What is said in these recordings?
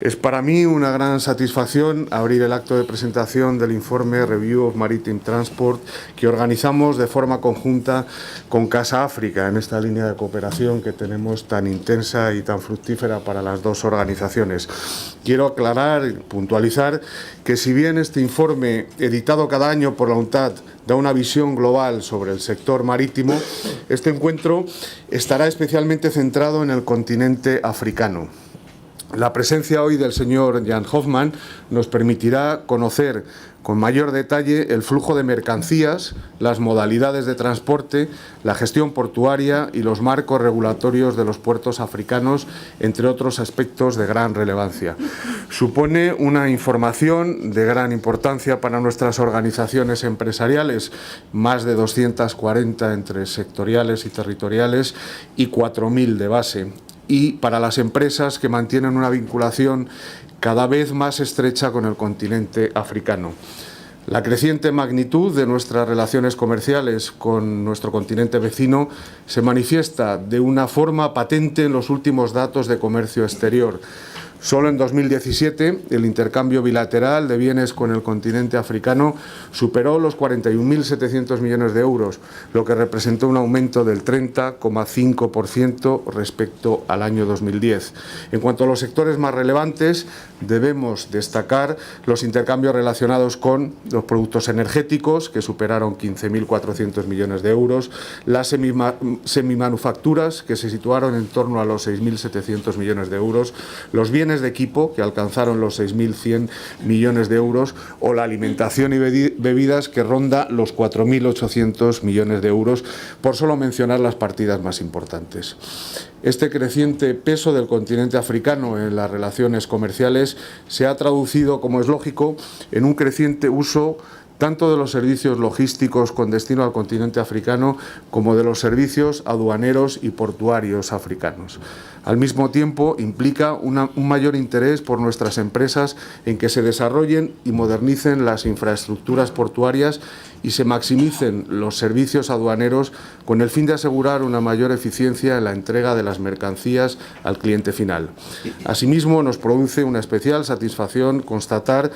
Es para mí una gran satisfacción abrir el acto de presentación del informe Review of Maritime Transport que organizamos de forma conjunta con Casa África en esta línea de cooperación que tenemos tan intensa y tan fructífera para las dos organizaciones. Quiero aclarar y puntualizar que si bien este informe, editado cada año por la UNCTAD, da una visión global sobre el sector marítimo, este encuentro estará especialmente centrado en el continente africano. La presencia hoy del señor Jan Hofmann nos permitirá conocer con mayor detalle el flujo de mercancías, las modalidades de transporte, la gestión portuaria y los marcos regulatorios de los puertos africanos, entre otros aspectos de gran relevancia. Supone una información de gran importancia para nuestras organizaciones empresariales, más de 240 entre sectoriales y territoriales y 4.000 de base. Y para las empresas que mantienen una vinculación cada vez más estrecha con el continente africano. La creciente magnitud de nuestras relaciones comerciales con nuestro continente vecino se manifiesta de una forma patente en los últimos datos de comercio exterior. Solo en 2017 el intercambio bilateral de bienes con el continente africano superó los 41.700 millones de euros, lo que representó un aumento del 30,5% respecto al año 2010. En cuanto a los sectores más relevantes, debemos destacar los intercambios relacionados con los productos energéticos, que superaron 15.400 millones de euros, las semimanufacturas, que se situaron en torno a los 6.700 millones de euros, los bienes de equipo, que alcanzaron los 6.100 millones de euros, o la alimentación y bebidas, que ronda los 4.800 millones de euros, por solo mencionar las partidas más importantes. Este creciente peso del continente africano en las relaciones comerciales se ha traducido, como es lógico, en un creciente uso tanto de los servicios logísticos con destino al continente africano como de los servicios aduaneros y portuarios africanos. Al mismo tiempo, implica un mayor interés por nuestras empresas en que se desarrollen y modernicen las infraestructuras portuarias y se maximicen los servicios aduaneros con el fin de asegurar una mayor eficiencia en la entrega de las mercancías al cliente final. Asimismo, nos produce una especial satisfacción constatar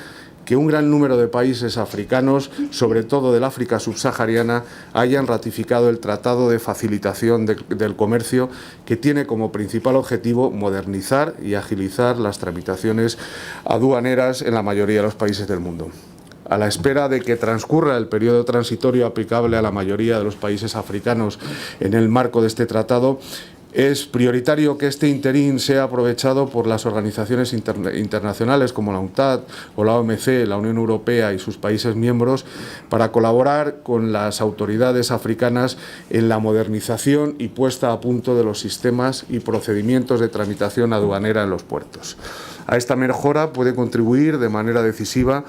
que un gran número de países africanos, sobre todo del África subsahariana, hayan ratificado el Tratado de Facilitación del Comercio, que tiene como principal objetivo modernizar y agilizar las tramitaciones aduaneras en la mayoría de los países del mundo. A la espera de que transcurra el periodo transitorio aplicable a la mayoría de los países africanos en el marco de este tratado, es prioritario que este interín sea aprovechado por las organizaciones internacionales como la UNCTAD o la OMC, la Unión Europea y sus países miembros para colaborar con las autoridades africanas en la modernización y puesta a punto de los sistemas y procedimientos de tramitación aduanera en los puertos. A esta mejora puede contribuir de manera decisiva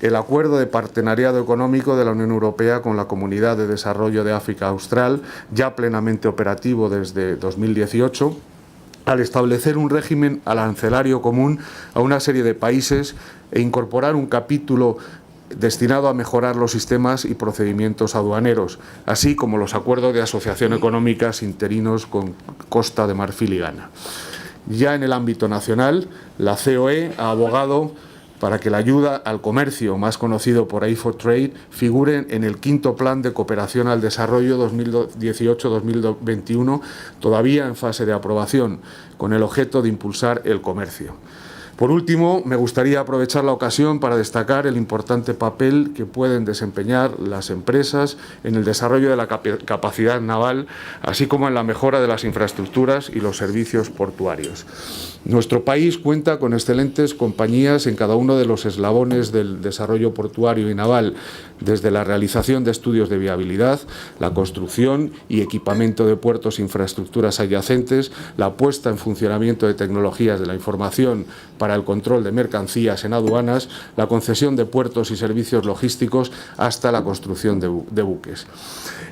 el acuerdo de partenariado económico de la Unión Europea con la Comunidad de Desarrollo de África Austral, ya plenamente operativo desde 2018, al establecer un régimen arancelario común a una serie de países e incorporar un capítulo destinado a mejorar los sistemas y procedimientos aduaneros, así como los acuerdos de asociación económicas interinos con Costa de Marfil y Ghana. Ya en el ámbito nacional, la COE ha abogado para que la ayuda al comercio, más conocido por Aid for Trade, figure en el quinto Plan de Cooperación al Desarrollo 2018-2021, todavía en fase de aprobación, con el objeto de impulsar el comercio. Por último, me gustaría aprovechar la ocasión para destacar el importante papel que pueden desempeñar las empresas en el desarrollo de la capacidad naval, así como en la mejora de las infraestructuras y los servicios portuarios. Nuestro país cuenta con excelentes compañías en cada uno de los eslabones del desarrollo portuario y naval, desde la realización de estudios de viabilidad, la construcción y equipamiento de puertos e infraestructuras adyacentes, la puesta en funcionamiento de tecnologías de la información para el control de mercancías en aduanas, la concesión de puertos y servicios logísticos hasta la construcción de buques.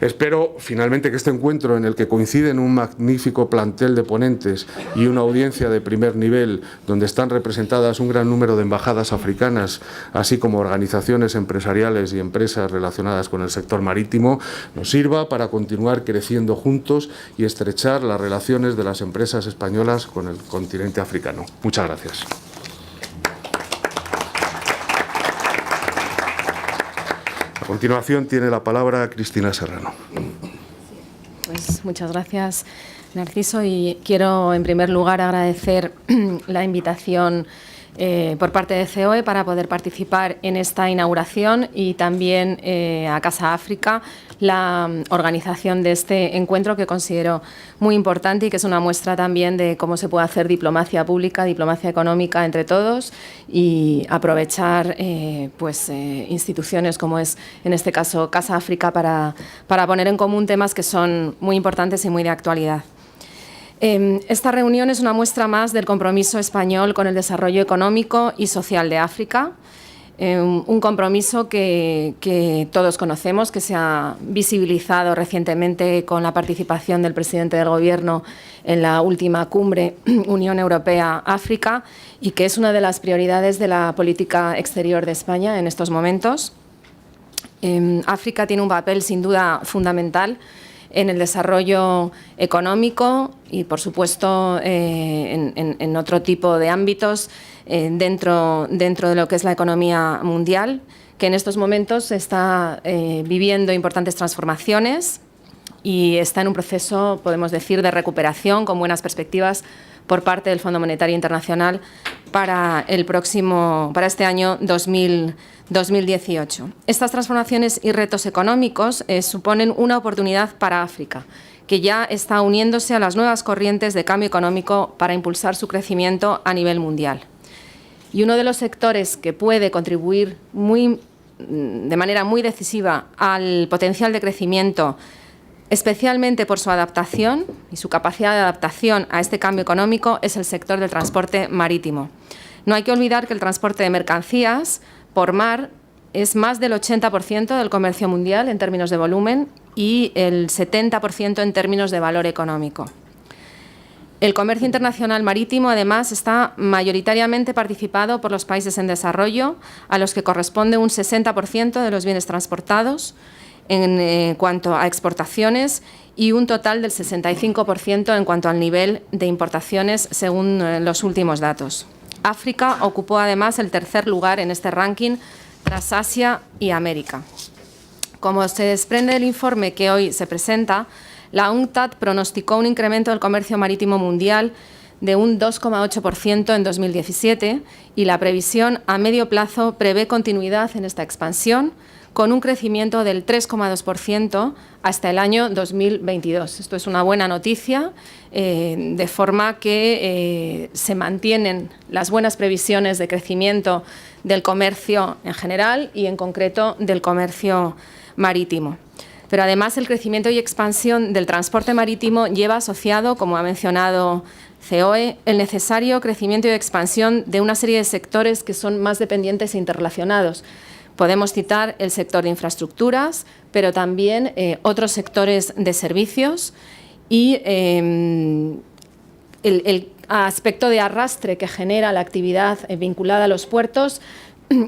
Espero finalmente que este encuentro, en el que coinciden un magnífico plantel de ponentes y una audiencia de primer nivel, donde están representadas un gran número de embajadas africanas, así como organizaciones empresariales y empresas relacionadas con el sector marítimo, nos sirva para continuar creciendo juntos y estrechar las relaciones de las empresas españolas con el continente africano. Muchas gracias. A continuación tiene la palabra Cristina Serrano. Pues muchas gracias, Narciso, y quiero en primer lugar agradecer la invitación por parte de COE para poder participar en esta inauguración y también a Casa África la organización de este encuentro que considero muy importante y que es una muestra también de cómo se puede hacer diplomacia pública, diplomacia económica entre todos y aprovechar instituciones como es en este caso Casa África para poner en común temas que son muy importantes y muy de actualidad. Esta reunión es una muestra más del compromiso español con el desarrollo económico y social de África, un compromiso que todos conocemos, que se ha visibilizado recientemente con la participación del presidente del Gobierno en la última cumbre Unión Europea-África y que es una de las prioridades de la política exterior de España en estos momentos. África tiene un papel sin duda fundamental en el desarrollo económico y, por supuesto, en otro tipo de ámbitos dentro de lo que es la economía mundial, que en estos momentos está viviendo importantes transformaciones y está en un proceso, podemos decir, de recuperación con buenas perspectivas por parte del Fondo Monetario Internacional para este año 2018. Estas transformaciones y retos económicos suponen una oportunidad para África, que ya está uniéndose a las nuevas corrientes de cambio económico para impulsar su crecimiento a nivel mundial. Y uno de los sectores que puede contribuir de manera muy decisiva al potencial de crecimiento, especialmente por su adaptación y su capacidad de adaptación a este cambio económico, es el sector del transporte marítimo. No hay que olvidar que el transporte de mercancías por mar es más del 80% del comercio mundial en términos de volumen y el 70% en términos de valor económico. El comercio internacional marítimo, además, está mayoritariamente participado por los países en desarrollo, a los que corresponde un 60% de los bienes transportados en cuanto a exportaciones y un total del 65% en cuanto al nivel de importaciones, según los últimos datos. África ocupó además el tercer lugar en este ranking tras Asia y América. Como se desprende del informe que hoy se presenta, la UNCTAD pronosticó un incremento del comercio marítimo mundial de un 2,8% en 2017 y la previsión a medio plazo prevé continuidad en esta expansión con un crecimiento del 3,2% hasta el año 2022. Esto es una buena noticia, de forma que se mantienen las buenas previsiones de crecimiento del comercio en general y en concreto del comercio marítimo. Pero además el crecimiento y expansión del transporte marítimo lleva asociado, como ha mencionado COE, el necesario crecimiento y expansión de una serie de sectores que son más dependientes e interrelacionados. Podemos citar el sector de infraestructuras, pero también otros sectores de servicios y el aspecto de arrastre que genera la actividad vinculada a los puertos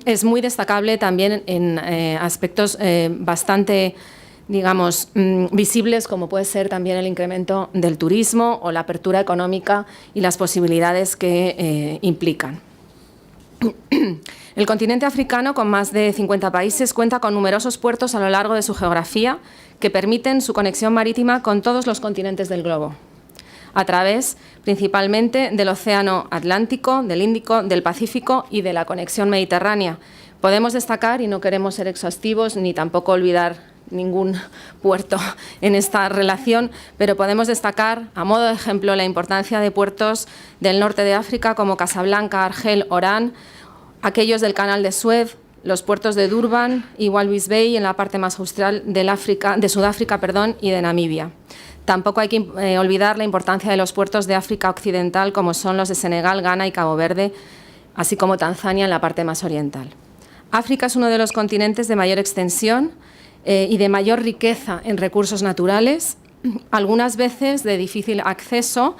es muy destacable también en aspectos bastante, digamos, visibles, como puede ser también el incremento del turismo o la apertura económica y las posibilidades que implican. El continente africano, con más de 50 países, cuenta con numerosos puertos a lo largo de su geografía que permiten su conexión marítima con todos los continentes del globo, a través principalmente del Océano Atlántico, del Índico, del Pacífico y de la conexión mediterránea. Podemos destacar, y no queremos ser exhaustivos ni tampoco olvidar ningún puerto en esta relación, pero podemos destacar, a modo de ejemplo, la importancia de puertos del norte de África como Casablanca, Argel, Orán, aquellos del Canal de Suez, los puertos de Durban y Walvis Bay en la parte más austral de Sudáfrica y de Namibia. Tampoco hay que olvidar la importancia de los puertos de África Occidental, como son los de Senegal, Ghana y Cabo Verde, así como Tanzania en la parte más oriental. África es uno de los continentes de mayor extensión y de mayor riqueza en recursos naturales, algunas veces de difícil acceso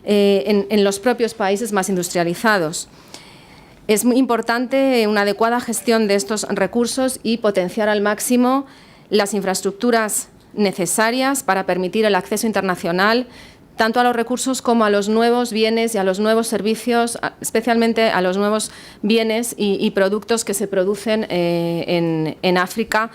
en los propios países más industrializados. Es muy importante una adecuada gestión de estos recursos y potenciar al máximo las infraestructuras necesarias para permitir el acceso internacional tanto a los recursos como a los nuevos bienes y a los nuevos servicios, especialmente a los nuevos bienes y productos que se producen en África,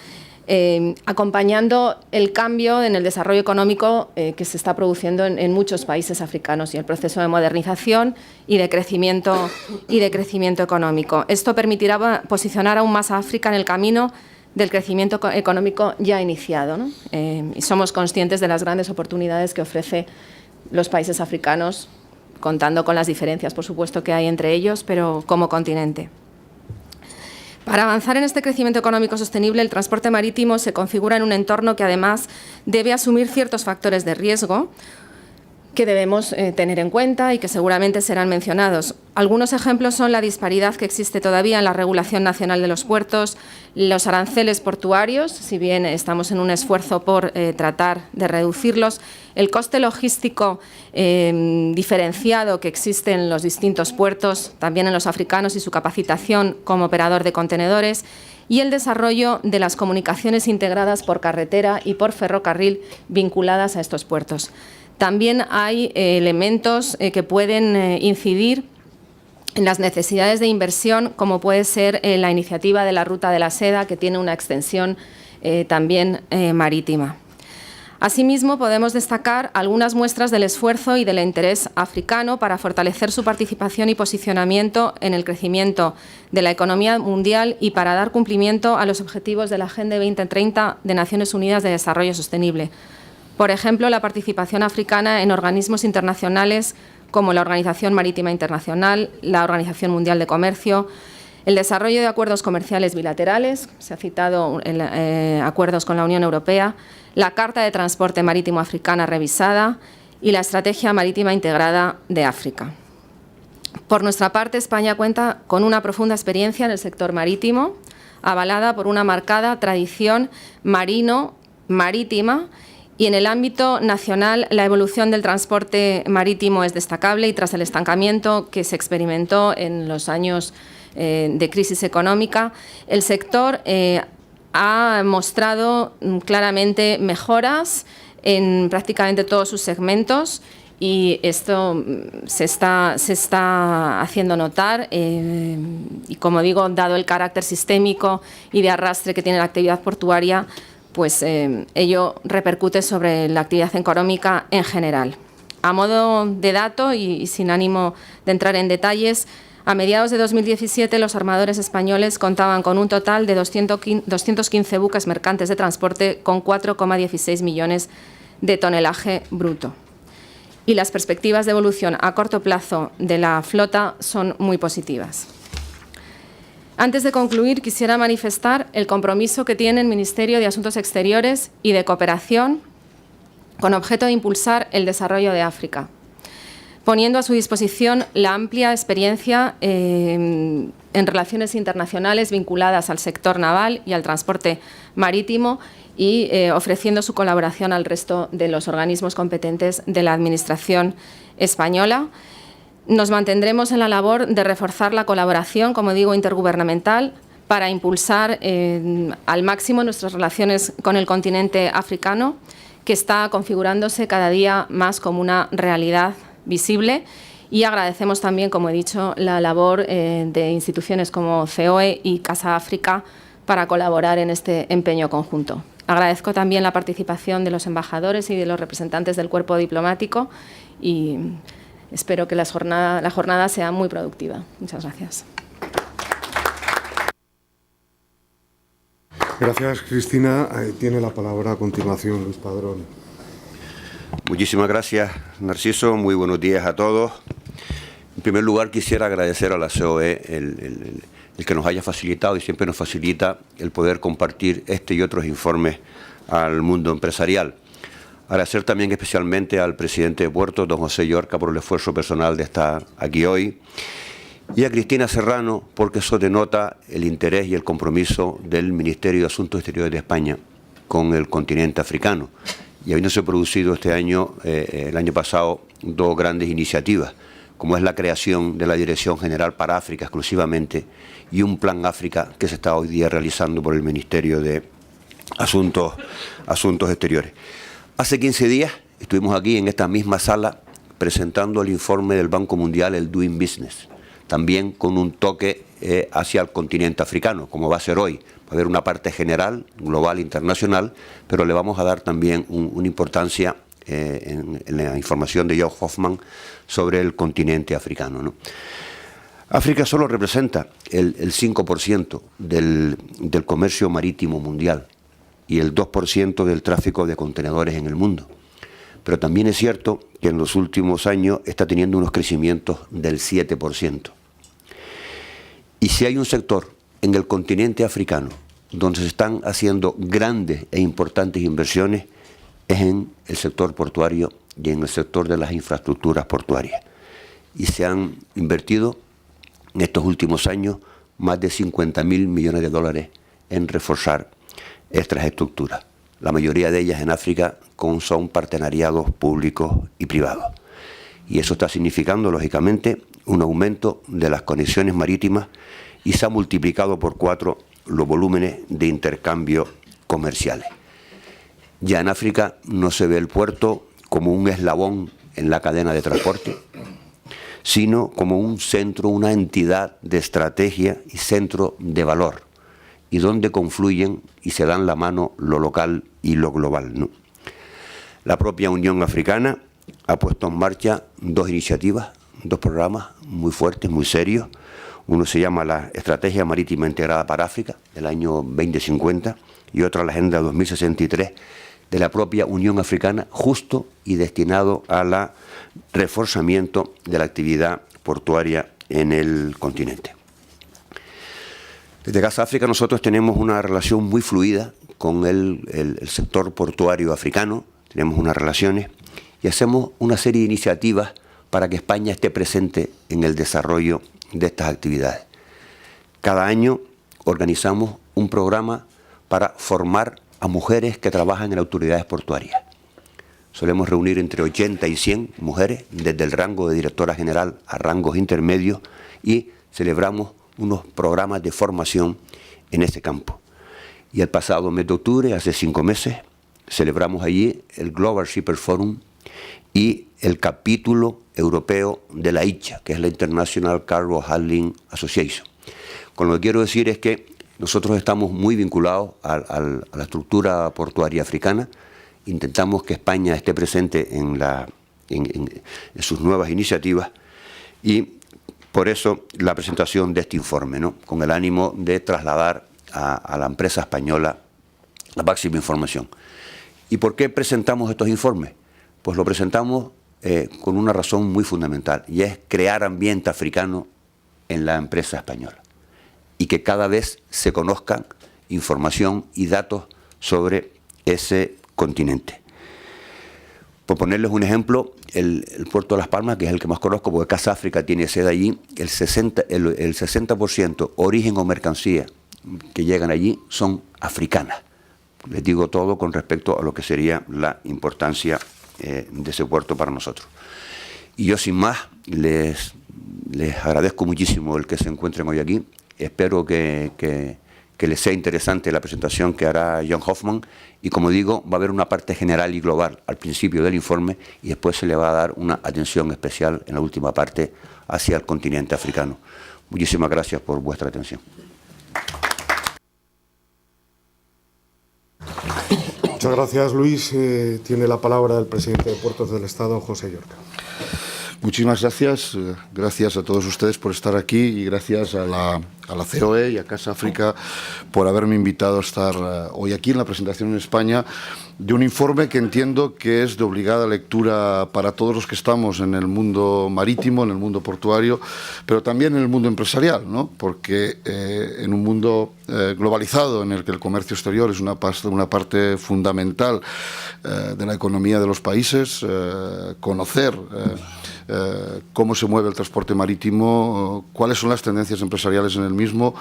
acompañando el cambio en el desarrollo económico que se está produciendo en muchos países africanos y el proceso de modernización y de crecimiento económico. Esto permitirá posicionar aún más a África en el camino del crecimiento económico ya iniciado, ¿no? Y somos conscientes de las grandes oportunidades que ofrece los países africanos, contando con las diferencias, por supuesto, que hay entre ellos, pero como continente. Para avanzar en este crecimiento económico sostenible, el transporte marítimo se configura en un entorno que además debe asumir ciertos factores de riesgo que debemos tener en cuenta y que seguramente serán mencionados. Algunos ejemplos son la disparidad que existe todavía en la regulación nacional de los puertos, los aranceles portuarios, si bien estamos en un esfuerzo por tratar de reducirlos, el coste logístico diferenciado que existe en los distintos puertos, también en los africanos y su capacitación como operador de contenedores, y el desarrollo de las comunicaciones integradas por carretera y por ferrocarril vinculadas a estos puertos. También hay elementos que pueden incidir en las necesidades de inversión, como puede ser la iniciativa de la Ruta de la Seda, que tiene una extensión también marítima. Asimismo, podemos destacar algunas muestras del esfuerzo y del interés africano para fortalecer su participación y posicionamiento en el crecimiento de la economía mundial y para dar cumplimiento a los objetivos de la Agenda 2030 de Naciones Unidas de Desarrollo Sostenible. Por ejemplo, la participación africana en organismos internacionales como la Organización Marítima Internacional, la Organización Mundial de Comercio, el desarrollo de acuerdos comerciales bilaterales, se ha citado acuerdos con la Unión Europea, la Carta de Transporte Marítimo Africana revisada y la Estrategia Marítima Integrada de África. Por nuestra parte, España cuenta con una profunda experiencia en el sector marítimo, avalada por una marcada tradición marítima, y en el ámbito nacional la evolución del transporte marítimo es destacable y tras el estancamiento que se experimentó en los años de crisis económica, el sector ha mostrado claramente mejoras en prácticamente todos sus segmentos y esto se está haciendo notar y, como digo, dado el carácter sistémico y de arrastre que tiene la actividad portuaria, pues ello repercute sobre la actividad económica en general. A modo de dato y sin ánimo de entrar en detalles, a mediados de 2017 los armadores españoles contaban con un total de 215 buques mercantes de transporte con 4,16 millones de tonelaje bruto. Y las perspectivas de evolución a corto plazo de la flota son muy positivas. Antes de concluir, quisiera manifestar el compromiso que tiene el Ministerio de Asuntos Exteriores y de Cooperación con objeto de impulsar el desarrollo de África, poniendo a su disposición la amplia experiencia en relaciones internacionales vinculadas al sector naval y al transporte marítimo y ofreciendo su colaboración al resto de los organismos competentes de la Administración española. Nos mantendremos en la labor de reforzar la colaboración, como digo, intergubernamental para impulsar al máximo nuestras relaciones con el continente africano, que está configurándose cada día más como una realidad visible, y agradecemos también, como he dicho, la labor de instituciones como COE y Casa África para colaborar en este empeño conjunto. Agradezco también la participación de los embajadores y de los representantes del cuerpo diplomático y espero que la jornada sea muy productiva. Muchas gracias. Gracias, Cristina. Tiene la palabra a continuación Luis Padrón. Muchísimas gracias, Narciso. Muy buenos días a todos. En primer lugar, quisiera agradecer a la COE el que nos haya facilitado y siempre nos facilita el poder compartir este y otros informes al mundo empresarial. Agradecer también especialmente al presidente de Puertos, don José Llorca, por el esfuerzo personal de estar aquí hoy, y a Cristina Serrano, porque eso denota el interés y el compromiso del Ministerio de Asuntos Exteriores de España con el continente africano. Y habiéndose producido este año, el año pasado, dos grandes iniciativas, como es la creación de la Dirección General para África exclusivamente y un Plan África que se está hoy día realizando por el Ministerio de Asuntos Exteriores. Hace 15 días estuvimos aquí en esta misma sala presentando el informe del Banco Mundial, el Doing Business, también con un toque hacia el continente africano, como va a ser hoy. Va a haber una parte general, global, internacional, pero le vamos a dar también una importancia en la información de Joe Hoffman sobre el continente africano, ¿no? África solo representa el 5% del comercio marítimo mundial y el 2% del tráfico de contenedores en el mundo. Pero también es cierto que en los últimos años está teniendo unos crecimientos del 7%. Y si hay un sector en el continente africano donde se están haciendo grandes e importantes inversiones, es en el sector portuario y en el sector de las infraestructuras portuarias. Y se han invertido en estos últimos años más de 50.000 millones de dólares en reforzar estas estructuras. La mayoría de ellas en África son partenariados públicos y privados. Y eso está significando, lógicamente, un aumento de las conexiones marítimas y se ha multiplicado por 4 los volúmenes de intercambio comerciales. Ya en África no se ve el puerto como un eslabón en la cadena de transporte, sino como un centro, una entidad de estrategia y centro de valor, y donde confluyen y se dan la mano lo local y lo global, ¿no? La propia Unión Africana ha puesto en marcha 2 iniciativas, 2 programas muy fuertes, muy serios. Uno se llama la Estrategia Marítima Integrada para África, del año 2050, y otra la Agenda 2063, de la propia Unión Africana, justo y destinado al reforzamiento de la actividad portuaria en el continente. Desde Casa África nosotros tenemos una relación muy fluida con el sector portuario africano, tenemos unas relaciones y hacemos una serie de iniciativas para que España esté presente en el desarrollo de estas actividades. Cada año organizamos un programa para formar a mujeres que trabajan en autoridades portuarias. Solemos reunir entre 80 y 100 mujeres, desde el rango de directora general a rangos intermedios, y celebramos unos programas de formación en ese campo. Y el pasado mes de octubre, hace 5 meses, celebramos allí el Global Shippers Forum y el capítulo europeo de la ICHA, que es la International Cargo Handling Association. Con lo que quiero decir es que nosotros estamos muy vinculados a la estructura portuaria africana. Intentamos que España esté presente en sus nuevas iniciativas y por eso la presentación de este informe, ¿no? Con el ánimo de trasladar a la empresa española la máxima información. ¿Y por qué presentamos estos informes? Pues lo presentamos con una razón muy fundamental, y es crear ambiente africano en la empresa española y que cada vez se conozcan información y datos sobre ese continente. Por ponerles un ejemplo, el puerto de Las Palmas, que es el que más conozco porque Casa África tiene sede allí, el 60% origen o mercancía que llegan allí son africanas. Les digo todo con respecto a lo que sería la importancia de ese puerto para nosotros. Y yo sin más les agradezco muchísimo el que se encuentren hoy aquí. Espero que les sea interesante la presentación que hará John Hoffman, y como digo, va a haber una parte general y global al principio del informe y después se le va a dar una atención especial en la última parte hacia el continente africano. Muchísimas gracias por vuestra atención. Muchas gracias, Luis. Tiene la palabra el presidente de Puertos del Estado, José Llorca. Muchísimas gracias. Gracias a todos ustedes por estar aquí y gracias a la COE y a Casa África por haberme invitado a estar hoy aquí en la presentación en España de un informe que entiendo que es de obligada lectura para todos los que estamos en el mundo marítimo, en el mundo portuario, pero también en el mundo empresarial, ¿no? Porque en un mundo globalizado en el que el comercio exterior es una parte fundamental de la economía de los países, conocer cómo se mueve el transporte marítimo, cuáles son las tendencias empresariales en el mismo,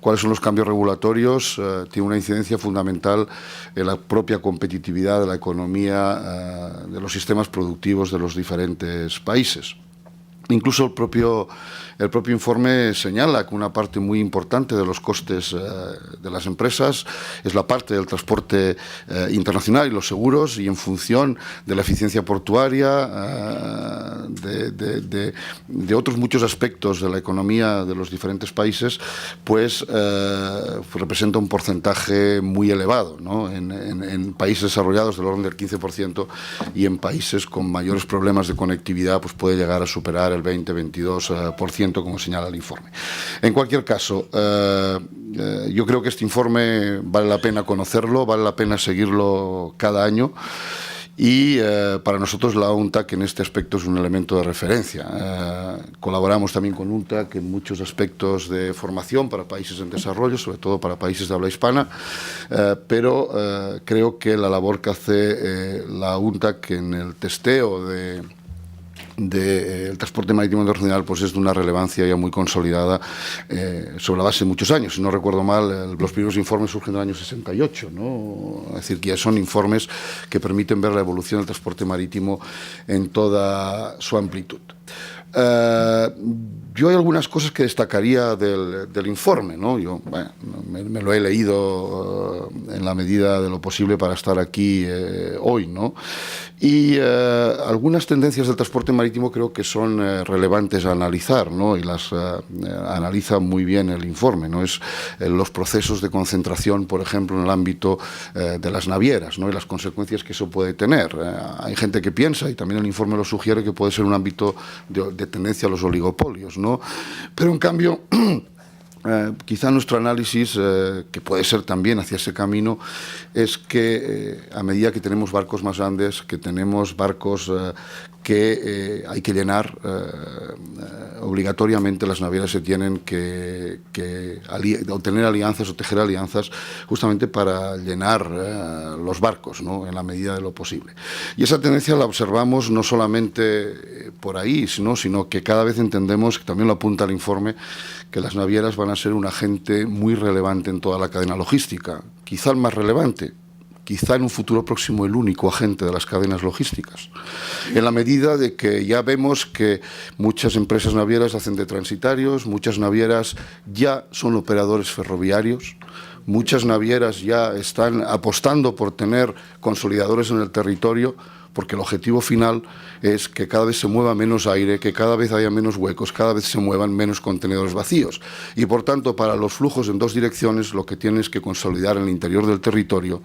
cuáles son los cambios regulatorios, tiene una incidencia fundamental en la propia competitividad de la economía, de los sistemas productivos de los diferentes países. Incluso el propio informe señala que una parte muy importante de los costes de las empresas es la parte del transporte internacional y los seguros, y en función de la eficiencia portuaria, de otros muchos aspectos de la economía de los diferentes países, pues representa un porcentaje muy elevado, ¿no? En países desarrollados del orden del 15%, y en países con mayores problemas de conectividad pues puede llegar a superar el 20-22%, como señala el informe. En cualquier caso, yo creo que este informe vale la pena conocerlo, vale la pena seguirlo cada año, y para nosotros la UNTAC en este aspecto es un elemento de referencia. Colaboramos también con UNTAC en muchos aspectos de formación para países en desarrollo, sobre todo para países de habla hispana, pero creo que la labor que hace la UNTAC en el testeo del transporte marítimo internacional pues es de una relevancia ya muy consolidada sobre la base de muchos años. Si no recuerdo mal, los primeros informes surgen del año 68, ¿no? Es decir, que ya son informes que permiten ver la evolución del transporte marítimo en toda su amplitud. Yo hay algunas cosas que destacaría del informe, ¿no? Yo me lo he leído en la medida de lo posible para estar aquí hoy, ¿no? Y algunas tendencias del transporte marítimo creo que son relevantes a analizar, ¿no? Y las analiza muy bien el informe, ¿no? Es los procesos de concentración, por ejemplo, en el ámbito de las navieras, ¿no? Y las consecuencias que eso puede tener. Hay gente que piensa, y también el informe lo sugiere, que puede ser un ámbito de tendencia a los oligopolios, ¿no? Pero en cambio, quizá nuestro análisis, que puede ser también hacia ese camino, es que a medida que tenemos barcos más grandes, que tenemos barcos que hay que llenar, obligatoriamente las navieras se tienen que obtener alianzas o tejer alianzas justamente para llenar los barcos, ¿no? En la medida de lo posible. Y esa tendencia la observamos no solamente por ahí, sino que cada vez entendemos, que también lo apunta el informe, que las navieras van a ser un agente muy relevante en toda la cadena logística, quizá el más relevante, quizá en un futuro próximo el único agente de las cadenas logísticas, en la medida de que ya vemos que muchas empresas navieras hacen de transitarios, muchas navieras ya son operadores ferroviarios, muchas navieras ya están apostando por tener consolidadores en el territorio, porque el objetivo final es que cada vez se mueva menos aire, que cada vez haya menos huecos, cada vez se muevan menos contenedores vacíos. Y por tanto, para los flujos en dos direcciones, lo que tienen es que consolidar en el interior del territorio,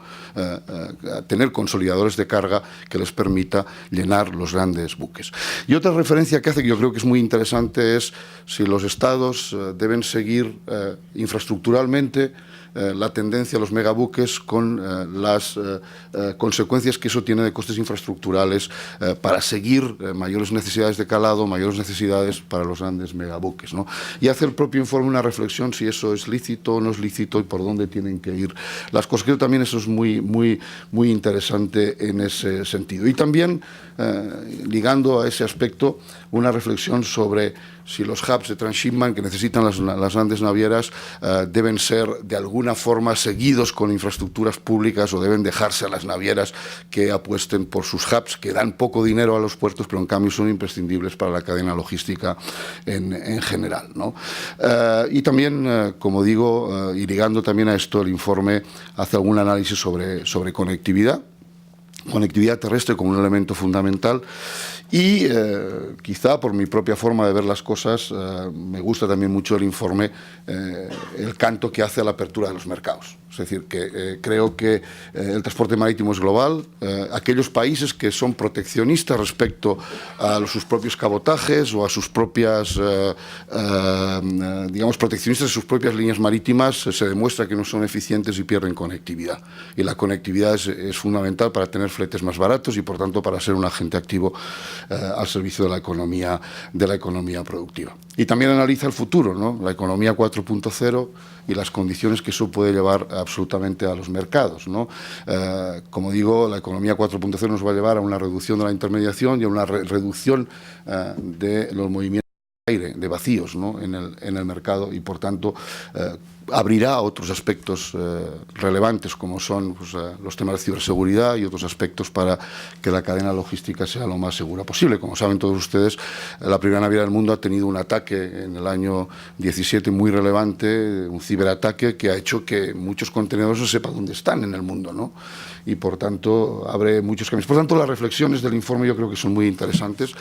tener consolidadores de carga que les permita llenar los grandes buques. Y otra referencia que hace, que yo creo que es muy interesante, es si los estados deben seguir infraestructuralmente la tendencia a los megabuques con las consecuencias que eso tiene de costes infraestructurales para seguir mayores necesidades de calado, mayores necesidades para los grandes megabuques, ¿no? Y hace el propio informe una reflexión si eso es lícito o no es lícito y por dónde tienen que ir las cosas. Creo también eso es muy interesante en ese sentido. Y también, ligando a ese aspecto, una reflexión sobre si los hubs de transshipment que necesitan las grandes navieras deben ser de alguna forma seguidos con infraestructuras públicas o deben dejarse a las navieras que apuesten por sus hubs, que dan poco dinero a los puertos, pero en cambio son imprescindibles para la cadena logística en general, ¿no? Y también, como digo, y ligando también a esto, el informe hace algún análisis sobre conectividad terrestre como un elemento fundamental. Y quizá por mi propia forma de ver las cosas, me gusta también mucho el informe, el canto que hace a la apertura de los mercados. Es decir, que creo que el transporte marítimo es global. Aquellos países que son proteccionistas respecto a sus propios cabotajes o a sus propias, digamos, proteccionistas de sus propias líneas marítimas, se demuestra que no son eficientes y pierden conectividad. Y la conectividad es fundamental para tener fletes más baratos y, por tanto, para ser un agente activo al servicio de la economía productiva. Y también analiza el futuro, ¿no? La economía 4.0 y las condiciones que eso puede llevar absolutamente a los mercados, ¿no? Como digo, la economía 4.0 nos va a llevar a una reducción de la intermediación y a una reducción de los movimientos aire, de vacíos, ¿no?, en el mercado, y por tanto abrirá otros aspectos relevantes, como son pues, los temas de ciberseguridad y otros aspectos para que la cadena logística sea lo más segura posible. Como saben todos ustedes, la primera naviera del mundo ha tenido un ataque en el año 17 muy relevante, un ciberataque que ha hecho que muchos contenedores no sepan dónde están en el mundo, ¿no? Y por tanto abre muchos caminos. Por tanto, las reflexiones del informe yo creo que son muy interesantes,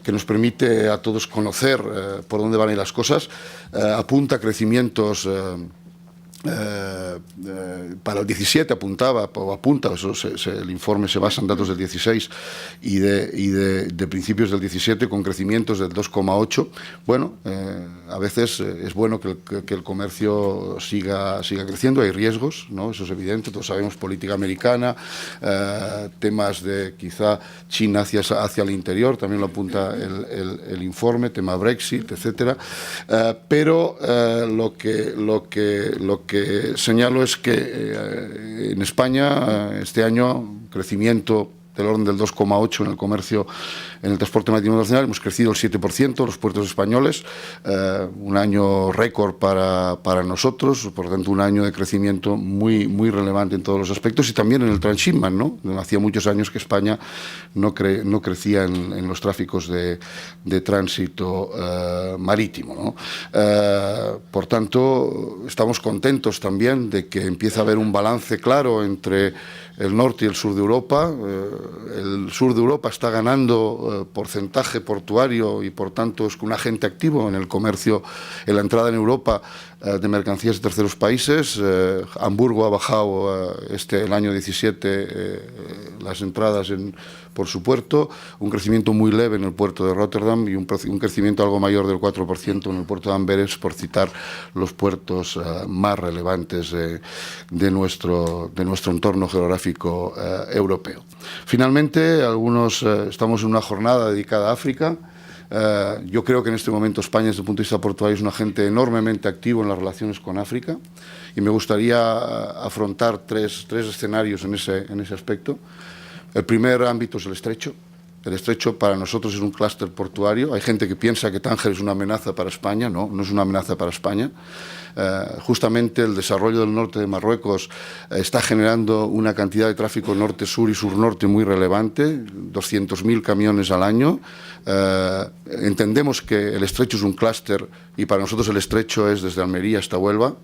que nos permite a todos conocer por dónde van a ir las cosas, apunta a crecimientos para el 17 apunta, el informe se basa en datos del 16 y de principios del 17 con crecimientos del 2,8. Bueno, a veces es bueno que el comercio siga creciendo, hay riesgos, ¿no? Eso es evidente, todos sabemos, política americana, temas de quizá China hacia el interior, también lo apunta el informe, tema Brexit, etcétera, pero lo que señalo es que en España este año crecimiento del orden del 2,8 en el comercio, en el transporte marítimo nacional, hemos crecido el 7%, los puertos españoles, un año récord para nosotros, por lo tanto un año de crecimiento muy relevante en todos los aspectos, y también en el transshipment, ¿no? Hacía muchos años que España no crecía en los tráficos de tránsito marítimo, ¿no? Por tanto, estamos contentos también de que empieza a haber un balance claro entre el norte y el sur de Europa. El sur de Europa está ganando porcentaje portuario y por tanto es un agente activo en el comercio, en la entrada en Europa de mercancías de terceros países. Hamburgo ha bajado el año 17 las entradas por su puerto, un crecimiento muy leve en el puerto de Rotterdam y un crecimiento algo mayor del 4% en el puerto de Amberes, por citar los puertos más relevantes de nuestro entorno geográfico europeo. Finalmente, estamos en una jornada dedicada a África. Yo creo que en este momento España, desde el punto de vista portuario, es un agente enormemente activo en las relaciones con África, y me gustaría afrontar tres escenarios en ese aspecto. El primer ámbito es el estrecho. El estrecho para nosotros es un clúster portuario. Hay gente que piensa que Tánger es una amenaza para España. No es una amenaza para España. Justamente el desarrollo del norte de Marruecos está generando una cantidad de tráfico norte-sur y sur-norte muy relevante, 200.000 camiones al año. Entendemos que el estrecho es un clúster, y para nosotros el estrecho es desde Almería hasta Huelva,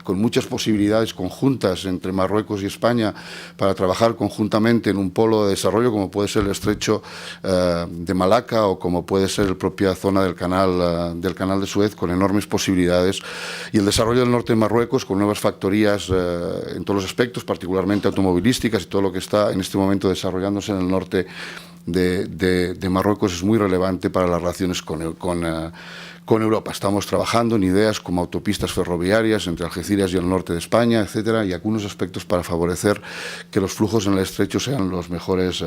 con muchas posibilidades conjuntas entre Marruecos y España para trabajar conjuntamente en un polo de desarrollo como puede ser el estrecho de Malaca o como puede ser la propia zona del canal de Suez, con enormes posibilidades, y el desarrollo del norte de Marruecos con nuevas factorías en todos los aspectos, particularmente automovilísticas, y todo lo que está en este momento desarrollándose en el norte de Marruecos es muy relevante para las relaciones con Europa. Estamos trabajando en ideas como autopistas ferroviarias entre Algeciras y el norte de España, etcétera, y algunos aspectos para favorecer que los flujos en el estrecho sean los mejores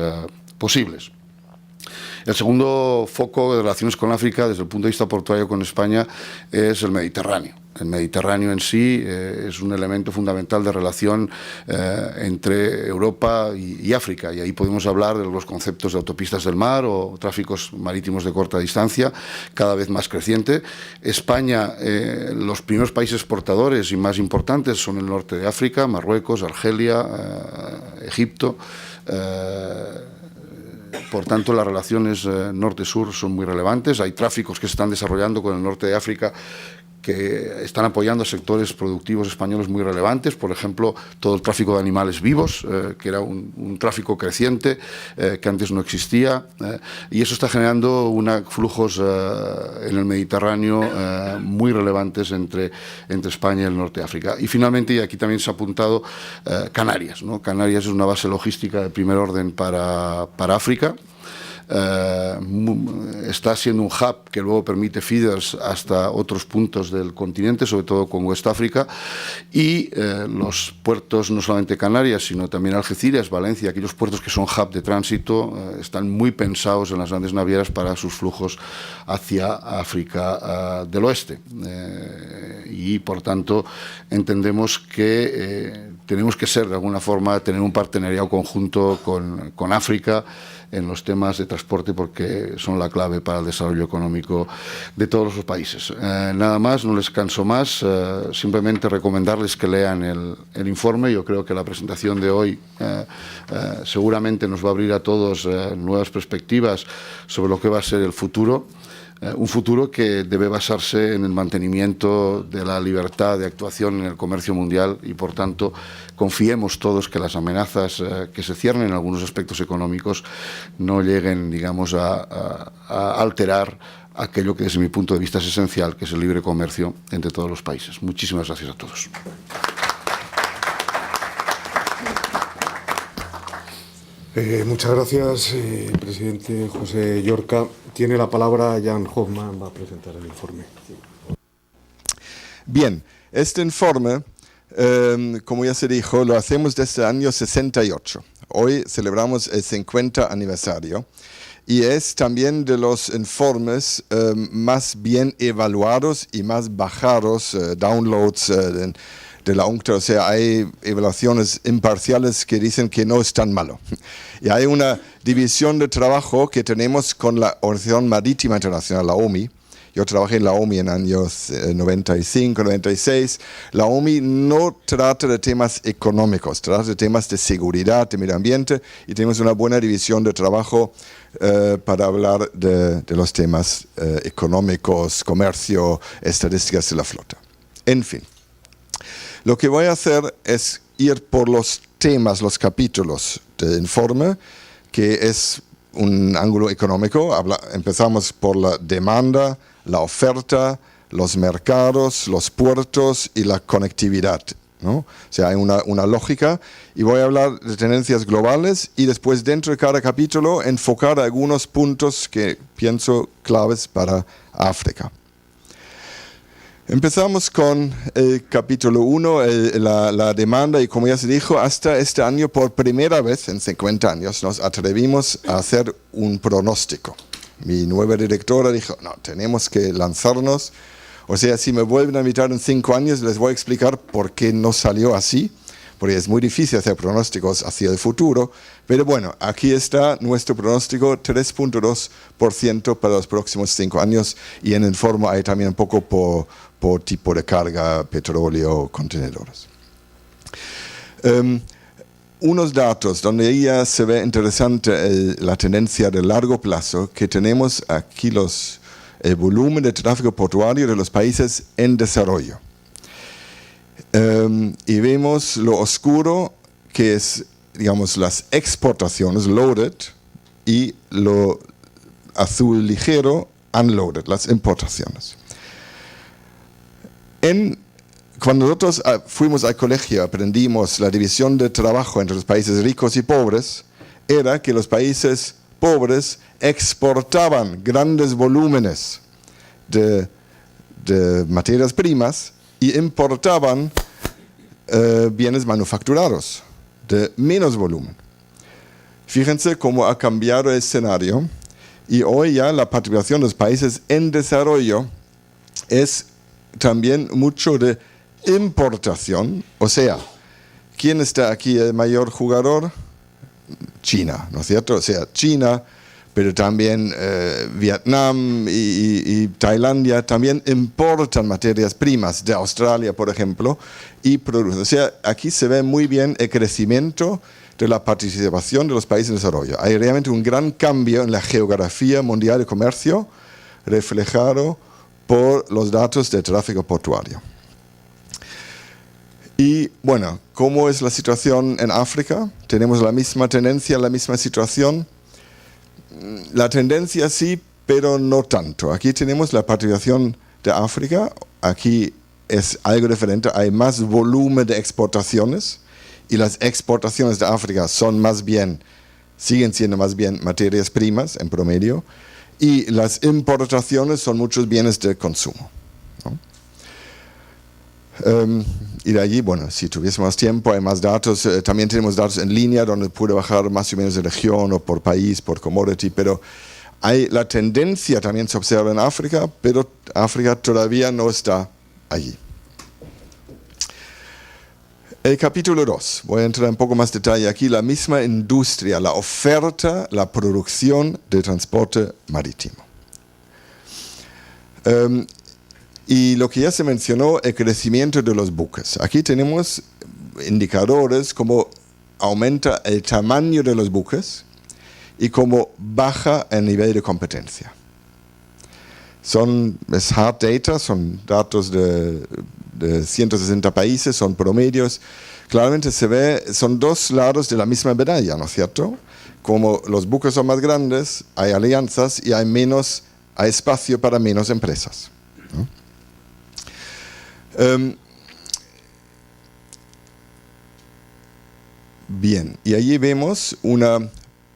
posibles. El segundo foco de relaciones con África, desde el punto de vista portuario con España, es el Mediterráneo. El Mediterráneo en sí es un elemento fundamental de relación entre Europa y África, y ahí podemos hablar de los conceptos de autopistas del mar o tráficos marítimos de corta distancia, cada vez más creciente. España, los primeros países exportadores y más importantes son el norte de África, Marruecos, Argelia, Egipto. Por tanto, las relaciones norte-sur son muy relevantes. Hay tráficos que se están desarrollando con el norte de África que están apoyando a sectores productivos españoles muy relevantes, por ejemplo, todo el tráfico de animales vivos, que era un tráfico creciente, que antes no existía, y eso está generando flujos en el Mediterráneo muy relevantes entre España y el norte de África. Y finalmente, y aquí también se ha apuntado, Canarias, ¿no? Canarias es una base logística de primer orden para África. Está siendo un hub que luego permite feeders hasta otros puntos del continente, sobre todo con West África, y los puertos, no solamente Canarias, sino también Algeciras, Valencia, aquellos puertos que son hub de tránsito, están muy pensados en las grandes navieras para sus flujos hacia África del Oeste, y por tanto entendemos que tenemos que ser, de alguna forma, tener un partenariado conjunto con África en los temas de transporte, porque son la clave para el desarrollo económico de todos los países. Nada más, no les canso más, simplemente recomendarles que lean el informe. Yo creo que la presentación de hoy seguramente nos va a abrir a todos nuevas perspectivas sobre lo que va a ser el futuro. Un futuro que debe basarse en el mantenimiento de la libertad de actuación en el comercio mundial y, por tanto, confiemos todos que las amenazas que se ciernen en algunos aspectos económicos no lleguen, digamos, a alterar aquello que desde mi punto de vista es esencial, que es el libre comercio entre todos los países. Muchísimas gracias a todos. Muchas gracias, presidente José Llorca. Tiene la palabra Jan Hoffman, va a presentar el informe. Bien, este informe, como ya se dijo, lo hacemos desde el año 68. Hoy celebramos el 50 aniversario y es también de los informes más bien evaluados y más bajados, downloads de la UNCTAD. O sea, hay evaluaciones imparciales que dicen que no es tan malo. Y hay una división de trabajo que tenemos con la Organización Marítima Internacional, la OMI. Yo trabajé en la OMI en años 95, 96. La OMI no trata de temas económicos, trata de temas de seguridad, de medio ambiente, y tenemos una buena división de trabajo para hablar de los temas económicos, comercio, estadísticas de la flota. En fin. Lo que voy a hacer es ir por los temas, los capítulos del informe, que es un ángulo económico. Empezamos por la demanda, la oferta, los mercados, los puertos y la conectividad, ¿no? O sea, hay una lógica, y voy a hablar de tendencias globales y después dentro de cada capítulo enfocar algunos puntos que pienso claves para África. Empezamos con el capítulo 1, la demanda, y como ya se dijo, hasta este año por primera vez en 50 años nos atrevimos a hacer un pronóstico. Mi nueva directora dijo, no, tenemos que lanzarnos, o sea, si me vuelven a invitar en 5 años les voy a explicar por qué no salió así, porque es muy difícil hacer pronósticos hacia el futuro, pero bueno, aquí está nuestro pronóstico, 3.2% para los próximos 5 años, y en el informe hay también un poco por tipo de carga, petróleo, contenedores. Unos datos donde ya se ve interesante la tendencia de largo plazo, que tenemos aquí el volumen de tráfico portuario de los países en desarrollo. Y vemos lo oscuro, que es, digamos, las exportaciones, loaded, y lo azul ligero, unloaded, las importaciones. Cuando nosotros fuimos al colegio, aprendimos la división de trabajo entre los países ricos y pobres, era que los países pobres exportaban grandes volúmenes de materias primas y importaban bienes manufacturados de menos volumen. Fíjense cómo ha cambiado el escenario, y hoy ya la participación de los países en desarrollo es también mucho de importación. O sea, ¿quién está aquí el mayor jugador? China, ¿no es cierto? O sea, China, pero también Vietnam y Tailandia también importan materias primas de Australia, por ejemplo, y producen. O sea, aquí se ve muy bien el crecimiento de la participación de los países en desarrollo. Hay realmente un gran cambio en la geografía mundial de comercio, reflejado por los datos de tráfico portuario. Y bueno, ¿cómo es la situación en África? ¿Tenemos la misma tendencia, la misma situación? La tendencia sí, pero no tanto. Aquí tenemos la participación de África. Aquí es algo diferente. Hay más volumen de exportaciones, y las exportaciones de África siguen siendo más bien materias primas en promedio, y las importaciones son muchos bienes de consumo, ¿no? Y de allí, bueno, si tuviésemos tiempo, hay más datos. También tenemos datos en línea donde puede bajar más o menos de región o por país, por commodity, pero la tendencia también se observa en África, pero África todavía no está allí. El capítulo 2, voy a entrar en un poco más detalle aquí, la misma industria, la oferta, la producción de transporte marítimo. Y lo que ya se mencionó, el crecimiento de los buques. Aquí tenemos indicadores como aumenta el tamaño de los buques y cómo baja el nivel de competencia. Es hard data, son datos de 160 países, son promedios. Claramente se ve, son dos lados de la misma medalla, ¿no es cierto? Como los buques son más grandes, hay alianzas y hay espacio para menos empresas, ¿no? Bien, y allí vemos una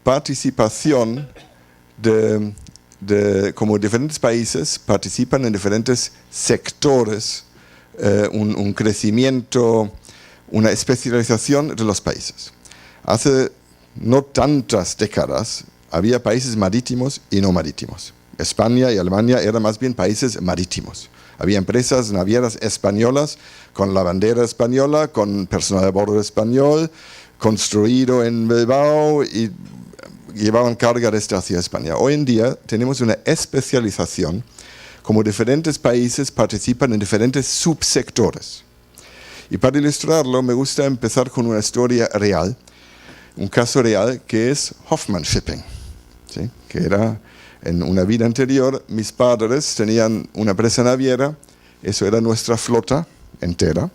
participación como diferentes países participan en diferentes sectores, un crecimiento, una especialización de los países. Hace no tantas décadas había países marítimos y no marítimos. España y Alemania eran más bien países marítimos. Había empresas navieras españolas con la bandera española, con personal de bordo español, construido en Bilbao y llevaban carga desde hacia España. Hoy en día tenemos una especialización, como diferentes países participan en diferentes subsectores. Y para ilustrarlo me gusta empezar con una historia real, un caso real que es Hoffman Shipping, ¿sí? Que era en una vida anterior, mis padres tenían una empresa naviera, eso era nuestra flota entera,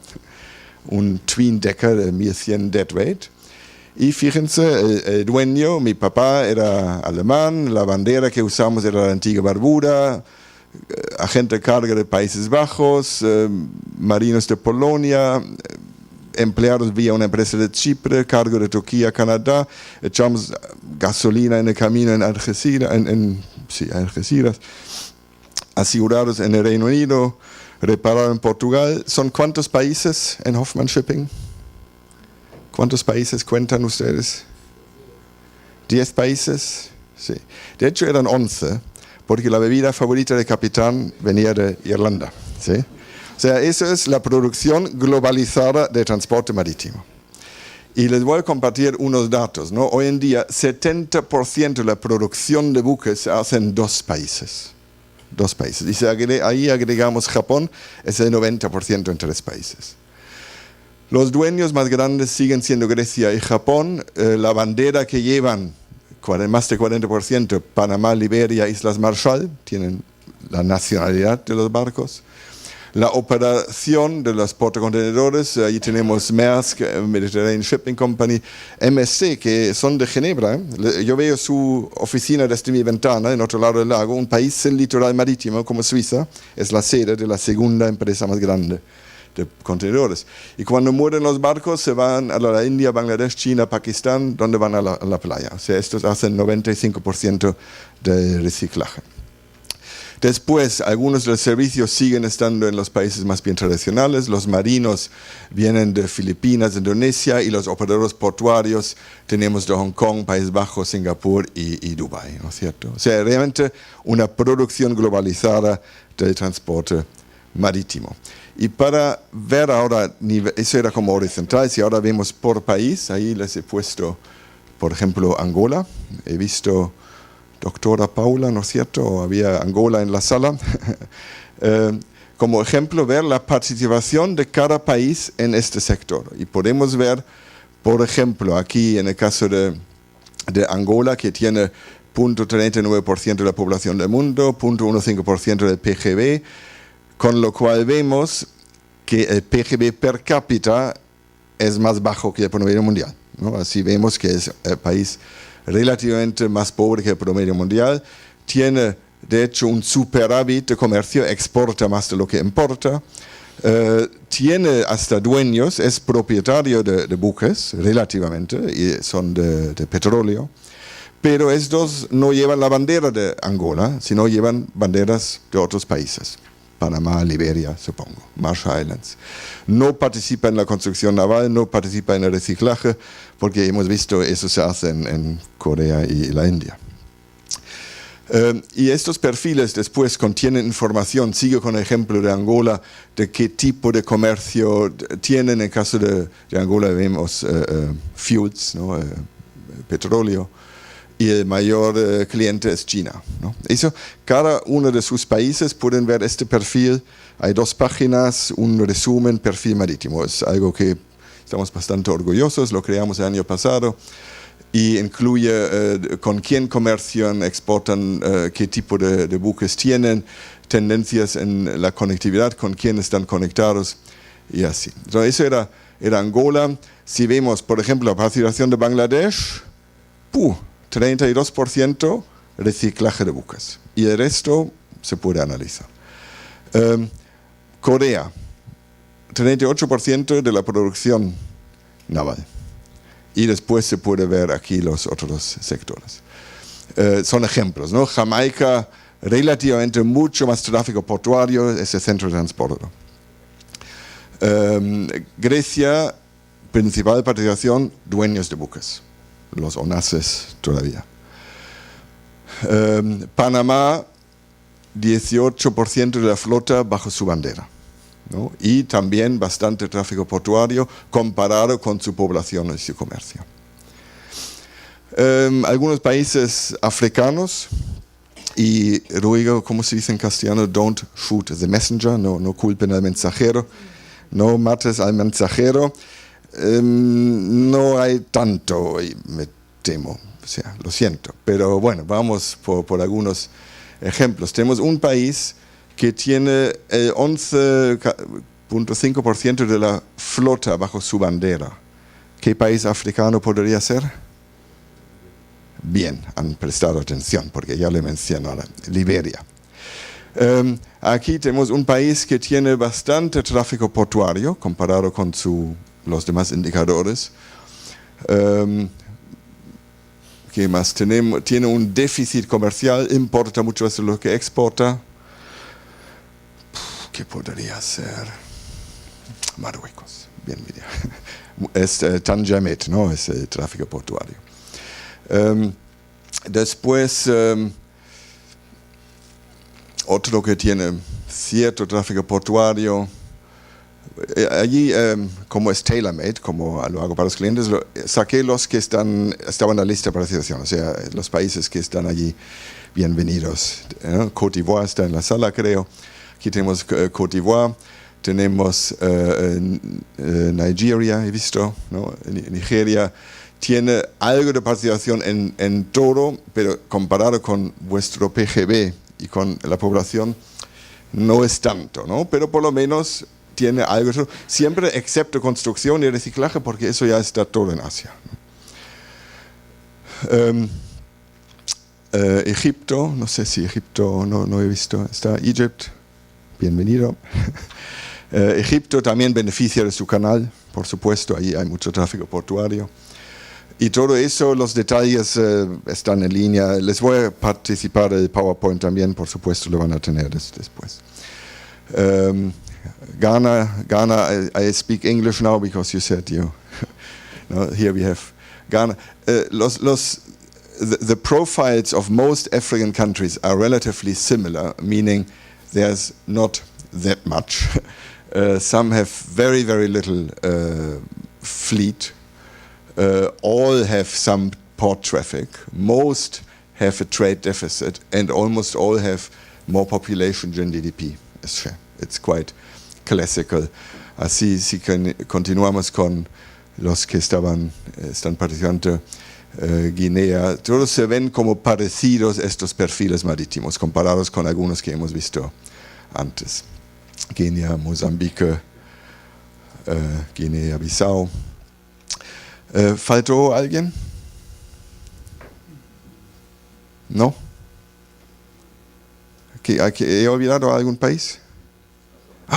un twin decker de 1100 deadweight. Y fíjense, el dueño, mi papá era alemán, la bandera que usamos era la antigua Barbuda, agente de carga de Países Bajos, marinos de Polonia, empleados vía una empresa de Chipre, cargo de Turquía, Canadá, echamos gasolina en el camino en Algeciras, Algeciras, asegurados en el Reino Unido, reparados en Portugal. ¿Son cuántos países en Hoffman Shipping? ¿Cuántos países cuentan ustedes? ¿10 países? Sí. De hecho eran 11, porque la bebida favorita del capitán venía de Irlanda, ¿sí? O sea, eso es la producción globalizada de transporte marítimo. Y les voy a compartir unos datos, ¿no? Hoy en día, 70% de la producción de buques se hace en 2 países. 2 países. Y si ahí agregamos Japón, es el 90% en 3 países. Los dueños más grandes siguen siendo Grecia y Japón. La bandera que llevan, más de 40%, Panamá, Liberia, Islas Marshall, tienen la nacionalidad de los barcos. La operación de los portacontenedores, ahí tenemos Maersk, Mediterranean Shipping Company, MSC, que son de Ginebra. Yo veo su oficina desde mi ventana, en otro lado del lago, un país sin litoral marítimo como Suiza, es la sede de la segunda empresa más grande de contenedores. Y cuando mueren los barcos se van a la India, Bangladesh, China, Pakistán, donde van a la playa. O sea, estos hacen 95% de reciclaje. Después, algunos de los servicios siguen estando en los países más bien tradicionales. Los marinos vienen de Filipinas, Indonesia, y los operadores portuarios tenemos de Hong Kong, Países Bajos, Singapur y Dubái, ¿no es cierto? O sea, realmente una producción globalizada del transporte marítimo. Y para ver ahora, eso era como horizontal, si ahora vemos por país, ahí les he puesto, por ejemplo, Angola. He visto doctora Paula, ¿no es cierto? Había Angola en la sala. Como ejemplo, ver la participación de cada país en este sector. Y podemos ver, por ejemplo, aquí en el caso de Angola, que tiene 0.39% de la población del mundo, 0.15% del PGB, con lo cual vemos que el PGB per cápita es más bajo que el promedio mundial, ¿no? Así vemos que es el país relativamente más pobre que el promedio mundial, tiene de hecho un superávit de comercio, exporta más de lo que importa, tiene hasta dueños, es propietario de buques relativamente, y son de petróleo, pero estos no llevan la bandera de Angola, sino llevan banderas de otros países. Panamá, Liberia, supongo, Marshall Islands. No participa en la construcción naval, no participa en el reciclaje, porque hemos visto eso se hace en Corea y la India. Y estos perfiles después contienen información, sigo con el ejemplo de Angola, de qué tipo de comercio tienen. En el caso de Angola vemos fuels, ¿no? Petróleo, y el mayor cliente es China, ¿no? Eso, cada uno de sus países pueden ver este perfil. Hay 2 páginas, un resumen, perfil marítimo. Es algo que estamos bastante orgullosos, lo creamos el año pasado. Y incluye con quién comercian, exportan, qué tipo de buques tienen, tendencias en la conectividad, con quién están conectados y así. Entonces eso era Angola. Si vemos, por ejemplo, la participación de Bangladesh, 32% reciclaje de buques. Y el resto se puede analizar. Corea, 38% de la producción naval. Y después se puede ver aquí los otros sectores. Son ejemplos, ¿no? Jamaica, relativamente mucho más tráfico portuario, es el centro de transporte. Grecia, principal participación, dueños de buques, los ONASES todavía. Panamá, 18% de la flota bajo su bandera, ¿no? Y también bastante tráfico portuario comparado con su población y su comercio. Algunos países africanos, y ruego, ¿cómo se dice en castellano? Don't shoot the messenger, no culpen al mensajero, no mates al mensajero. No hay tanto, me temo, o sea, lo siento, pero bueno, vamos por algunos ejemplos. Tenemos un país que tiene el 11.5% de la flota bajo su bandera. ¿Qué país africano podría ser? Bien, han prestado atención porque ya le menciono ahora, Liberia. Aquí tenemos un país que tiene bastante tráfico portuario comparado con los demás indicadores. ¿Qué más tenemos? Tiene un déficit comercial, importa mucho más de lo que exporta. ¿Qué podría ser? Marruecos, bien, mira. Es Tanjamet, ¿no? Es el tráfico portuario. Después, otro que tiene cierto tráfico portuario. Allí, como es tailor-made, como lo hago para los clientes, saqué los que estaban en la lista de participación, o sea, los países que están allí, bienvenidos. Côte d'Ivoire está en la sala, creo. Aquí tenemos Côte d'Ivoire, tenemos Nigeria, he visto, ¿no? Nigeria tiene algo de participación en todo, pero comparado con vuestro PGB y con la población, no es tanto, ¿no? Pero por lo menos tiene algo, siempre excepto construcción y reciclaje, porque eso ya está todo en Asia. Egipto, no sé si Egipto, no he visto, está Egypt, bienvenido. Egipto también beneficia de su canal, por supuesto, ahí hay mucho tráfico portuario. Y todo eso, los detalles están en línea. Les voy a participar el PowerPoint también, por supuesto, lo van a tener después. Ghana, I speak English now because you said you. No, here we have Ghana. The profiles of most African countries are relatively similar, meaning there's not that much. Some have very, very little fleet. All have some port traffic. Most have a trade deficit, and almost all have more population than GDP. It's quite classical. Así si continuamos con los que están participando, Guinea, todos se ven como parecidos estos perfiles marítimos, comparados con algunos que hemos visto antes. Guinea, Mozambique, Guinea-Bissau. ¿Faltó alguien? ¿No? ¿He olvidado algún país?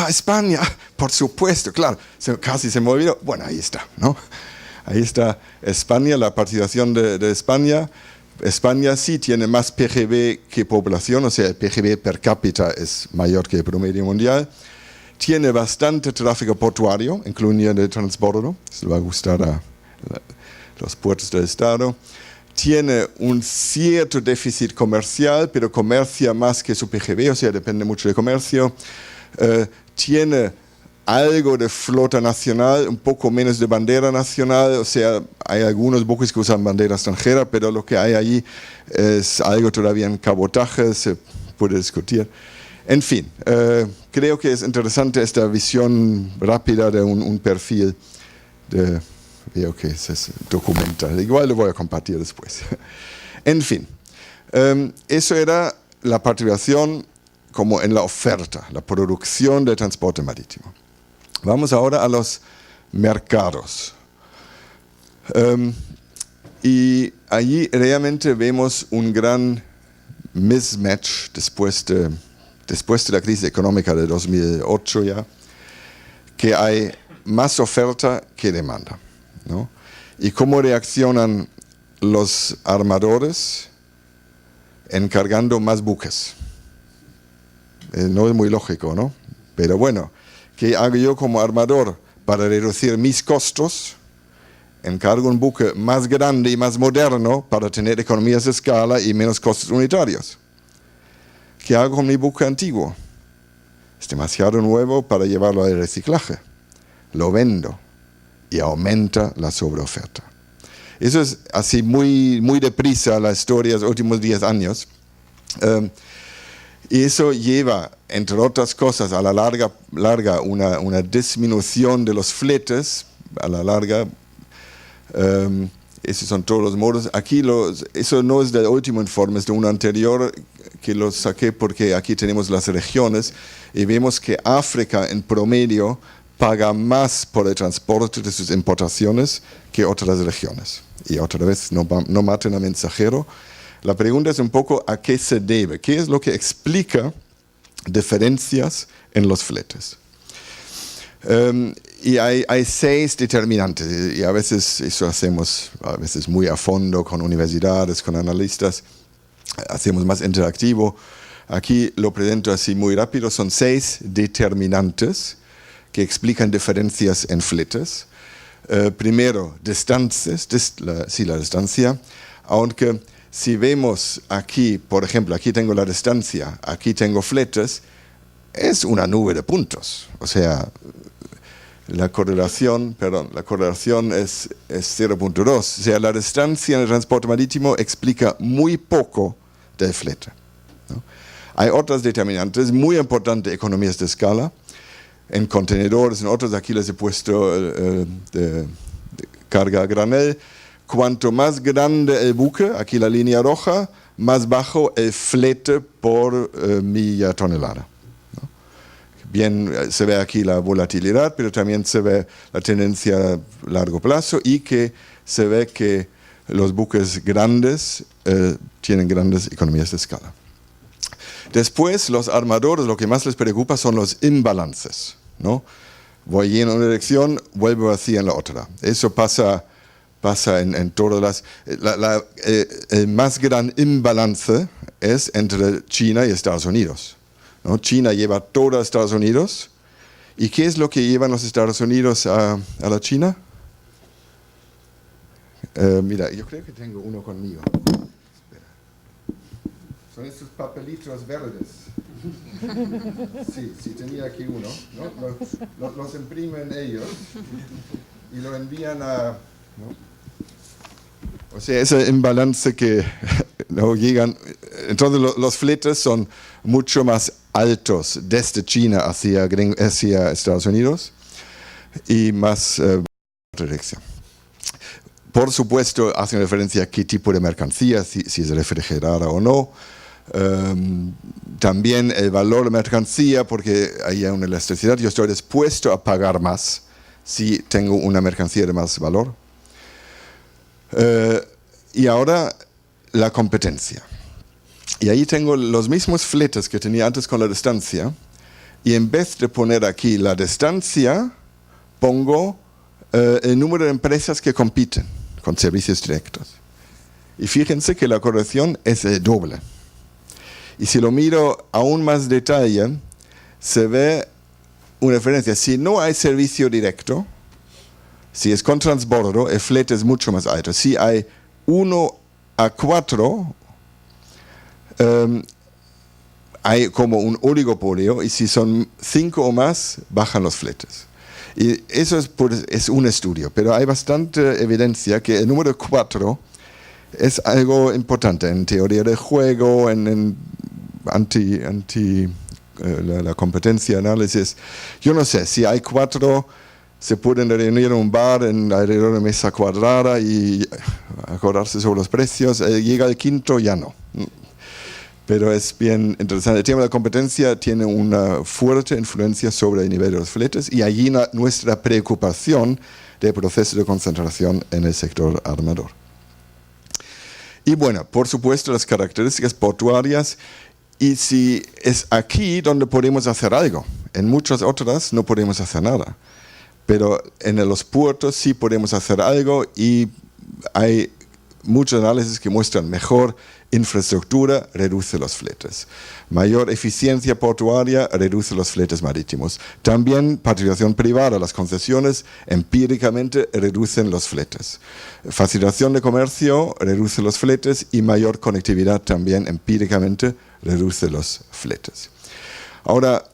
España, por supuesto, claro, casi se me olvidó. Bueno, ahí está, ¿no? Ahí está España, la participación de España. España sí tiene más PGB que población, o sea, el PGB per cápita es mayor que el promedio mundial. Tiene bastante tráfico portuario, incluyendo el transbordo, se le va a gustar a los puertos del Estado. tiene un cierto déficit comercial, pero comercia más que su PGB, o sea, depende mucho de comercio. Tiene algo de flota nacional, un poco menos de bandera nacional, o sea, hay algunos buques que usan bandera extranjera, pero lo que hay allí es algo todavía en cabotaje, se puede discutir. En fin, creo que es interesante esta visión rápida de un perfil de... Veo que se documenta, igual lo voy a compartir después. En fin, eso era la participación como en la oferta, la producción de transporte marítimo. Vamos ahora a los mercados. Y allí realmente vemos un gran mismatch después de la crisis económica de 2008 ya, que hay más oferta que demanda, ¿no? ¿Y cómo reaccionan los armadores? Encargando más buques. No es muy lógico, ¿no? Pero bueno, ¿qué hago yo como armador para reducir mis costos? Encargo un buque más grande y más moderno para tener economías de escala y menos costos unitarios. ¿Qué hago con mi buque antiguo? Es demasiado nuevo para llevarlo al reciclaje. Lo vendo y aumenta la sobreoferta. Eso es así muy, muy deprisa la historia de los últimos 10 años. Y eso lleva, entre otras cosas, a la larga una disminución de los fletes, a la larga. Esos son todos los modos. Aquí eso no es del último informe, es de uno anterior que lo saqué porque aquí tenemos las regiones y vemos que África en promedio paga más por el transporte de sus importaciones que otras regiones. Y otra vez, no maten al mensajero. La pregunta es un poco a qué se debe, qué es lo que explica diferencias en los fletes. Y hay 6 determinantes, y a veces eso hacemos a veces muy a fondo con universidades, con analistas, hacemos más interactivo. Aquí lo presento así muy rápido, son 6 determinantes que explican diferencias en fletes. Primero, distancias, la distancia, aunque si vemos aquí, por ejemplo, aquí tengo la distancia, aquí tengo fletes, es una nube de puntos, o sea, la correlación es 0.2, o sea, la distancia en el transporte marítimo explica muy poco del flete, ¿no? Hay otras determinantes muy importantes, economías de escala, en contenedores, en otros, aquí les he puesto de carga a granel. Cuanto más grande el buque, aquí la línea roja, más bajo el flete por milla tonelada, ¿no? Bien, se ve aquí la volatilidad, pero también se ve la tendencia a largo plazo y que se ve que los buques grandes tienen grandes economías de escala. Después, los armadores, lo que más les preocupa son los imbalances, ¿no? Voy en una dirección, vuelvo así en la otra. Eso pasa en todas las... el más gran imbalance es entre China y Estados Unidos, ¿no? China lleva todo a Estados Unidos. ¿Y qué es lo que llevan los Estados Unidos a la China? Mira, yo creo que tengo uno conmigo. Son estos papelitos verdes. Sí, tenía aquí uno, ¿no? Los imprimen ellos y lo envían a... ¿no? O sea, ese imbalance que no llegan... Entonces los fletes son mucho más altos desde China hacia Estados Unidos y más dirección. Por supuesto, hacen referencia a qué tipo de mercancía, si es refrigerada o no. También el valor de mercancía, porque hay una elasticidad, yo estoy dispuesto a pagar más si tengo una mercancía de más valor. Y ahora la competencia. Y ahí tengo los mismos fletes que tenía antes con la distancia, y en vez de poner aquí la distancia, pongo el número de empresas que compiten con servicios directos. Y fíjense que la correlación es el doble. Y si lo miro aún más detalle, se ve una diferencia. Si no hay servicio directo, si es con transbordo, el flete es mucho más alto. Si hay uno A4 hay como un oligopolio y si son 5 o más, bajan los fletes. Y eso es un estudio, pero hay bastante evidencia que el número 4 es algo importante en teoría del juego, en la competencia, análisis. Yo no sé, si hay 4, se pueden reunir en un bar alrededor de mesa cuadrada y acordarse sobre los precios. Llega el 5, ya no. Pero es bien interesante. El tema de la competencia tiene una fuerte influencia sobre el nivel de los fletes y allí nuestra preocupación del proceso de concentración en el sector armador. Y bueno, por supuesto, las características portuarias, y si es aquí donde podemos hacer algo. En muchas otras no podemos hacer nada. Pero en los puertos sí podemos hacer algo y hay muchos análisis que muestran mejor infraestructura, reduce los fletes. Mayor eficiencia portuaria, reduce los fletes marítimos. También participación privada, las concesiones empíricamente reducen los fletes. Facilitación de comercio reduce los fletes y mayor conectividad también empíricamente reduce los fletes. Ahora,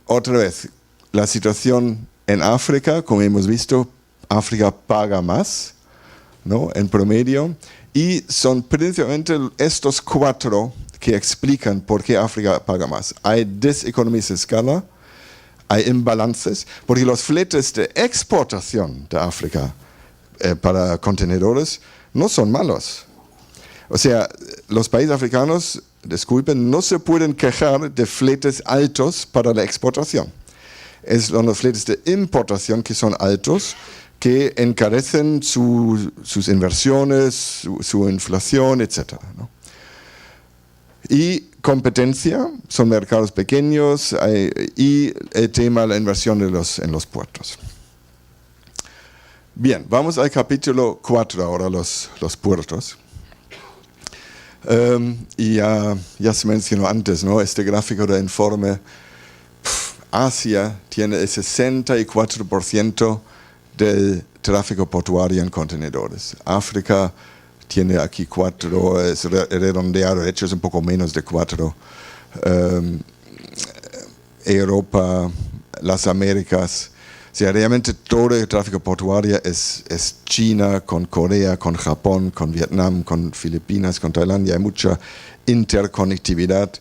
otra vez, la situación en África, como hemos visto, África paga más, ¿no? En promedio, y son principalmente estos 4 que explican por qué África paga más. Hay deseconomías de escala, hay imbalances, porque los fletes de exportación de África para contenedores no son malos. O sea, los países africanos, disculpen, no se pueden quejar de fletes altos para la exportación. Son los fletes de importación que son altos, que encarecen sus inversiones, su inflación, etc., ¿no? Y competencia, son mercados pequeños, y el tema de la inversión en los puertos. Bien, vamos al capítulo 4 ahora, los puertos. Y ya se mencionó antes, ¿no? Este gráfico del informe. Asia tiene el 64% del tráfico portuario en contenedores. África tiene aquí 4, es redondeado, de hecho es un poco menos de 4. Europa, las Américas, o sea, realmente todo el tráfico portuario es China, con Corea, con Japón, con Vietnam, con Filipinas, con Tailandia, hay mucha interconectividad.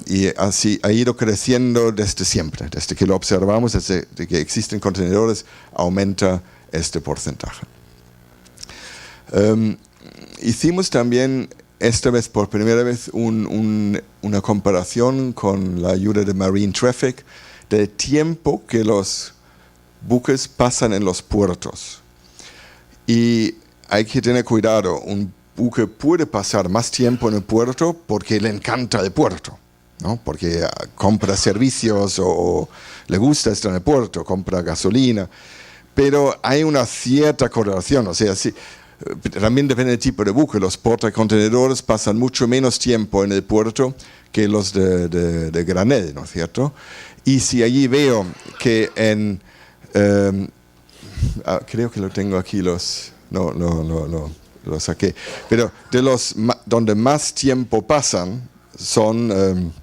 Y así ha ido creciendo desde siempre, desde que lo observamos, desde que existen contenedores, aumenta este porcentaje. Hicimos también esta vez por primera vez una comparación con la ayuda de Marine Traffic del tiempo que los buques pasan en los puertos. Y hay que tener cuidado, un buque puede pasar más tiempo en el puerto porque le encanta el puerto, ¿no? Porque compra servicios o le gusta estar en el puerto, compra gasolina, pero hay una cierta correlación, o sea, sí, también depende del tipo de buque. Los portacontenedores pasan mucho menos tiempo en el puerto que los de granel, ¿no es cierto? Y si allí veo que creo que lo tengo aquí, lo saqué, pero de los donde más tiempo pasan son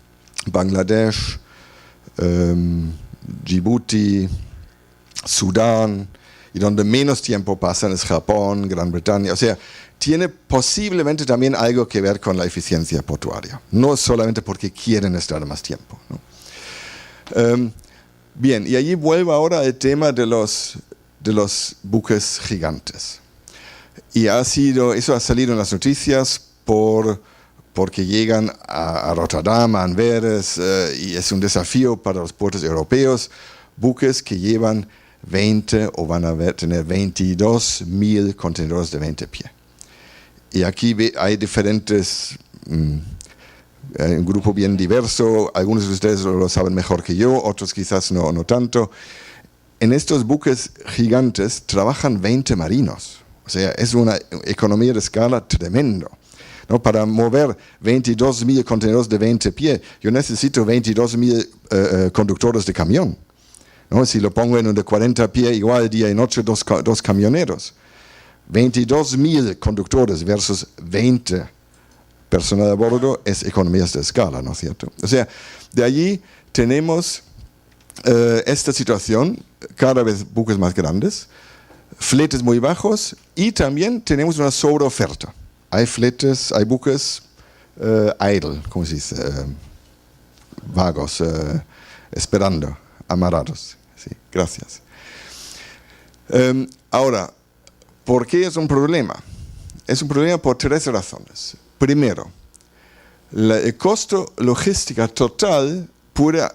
Bangladesh, Djibouti, Sudán, y donde menos tiempo pasan es Japón, Gran Bretaña. O sea, tiene posiblemente también algo que ver con la eficiencia portuaria, no solamente porque quieren estar más tiempo, ¿no? Bien, y allí vuelvo ahora al tema de los buques gigantes. Y eso ha salido en las noticias porque llegan a Rotterdam, a Amberes, y es un desafío para los puertos europeos, buques que llevan 20 o van a tener 22.000 contenedores de 20 pies. Y aquí hay diferentes, un grupo bien diverso, algunos de ustedes lo saben mejor que yo, otros quizás no tanto. En estos buques gigantes trabajan 20 marinos. O sea, es una economía de escala tremendo, ¿no? Para mover 22.000 contenedores de 20 pies, yo necesito 22.000 conductores de camión, ¿no? Si lo pongo en un de 40 pies, igual día y noche, dos camioneros. 22.000 conductores versus 20 personas a bordo es economías de escala, ¿no es cierto? O sea, de allí tenemos esta situación, cada vez buques más grandes, fletes muy bajos y también tenemos una sobreoferta. Hay fletes, hay buques idle, ¿cómo se dice? Vagos, esperando, amarrados. Sí, gracias. Ahora, ¿por qué es un problema? Es un problema por 3 razones. Primero, el costo logística total puede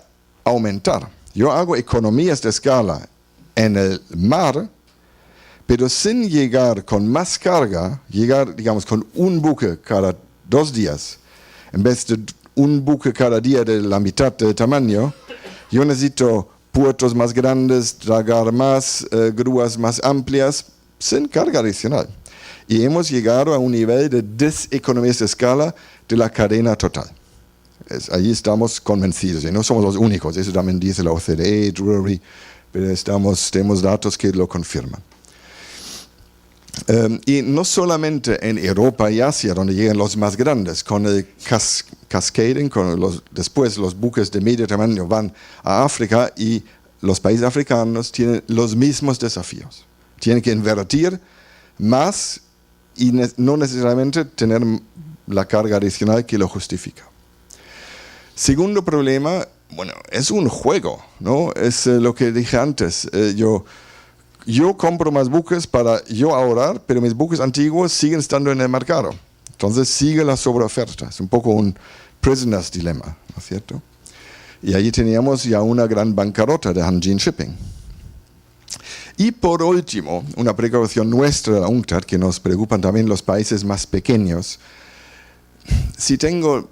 aumentar. Yo hago economías de escala en el mar, pero sin llegar con más carga, llegar, digamos, con un buque cada 2 días, en vez de un buque cada día de la mitad del tamaño, yo necesito puertos más grandes, dragar más, grúas más amplias, sin carga adicional. Y hemos llegado a un nivel de deseconomías de escala de la cadena total. Allí estamos convencidos, y no somos los únicos, eso también dice la OCDE, Drury, pero tenemos datos que lo confirman. Y no solamente en Europa y Asia, donde llegan los más grandes, con el cascading, después los buques de medio tamaño van a África y los países africanos tienen los mismos desafíos. Tienen que invertir más y no necesariamente tener la carga adicional que lo justifica. Segundo problema, bueno, es un juego, ¿no? Es lo que dije antes. Yo compro más buques para yo ahorrar, pero mis buques antiguos siguen estando en el mercado. Entonces sigue la sobreoferta. Es un poco un prisoner's dilemma, ¿no es cierto? Y allí teníamos ya una gran bancarrota de Hanjin Shipping. Y por último, una precaución nuestra de la UNCTAD, que nos preocupan también los países más pequeños. Si tengo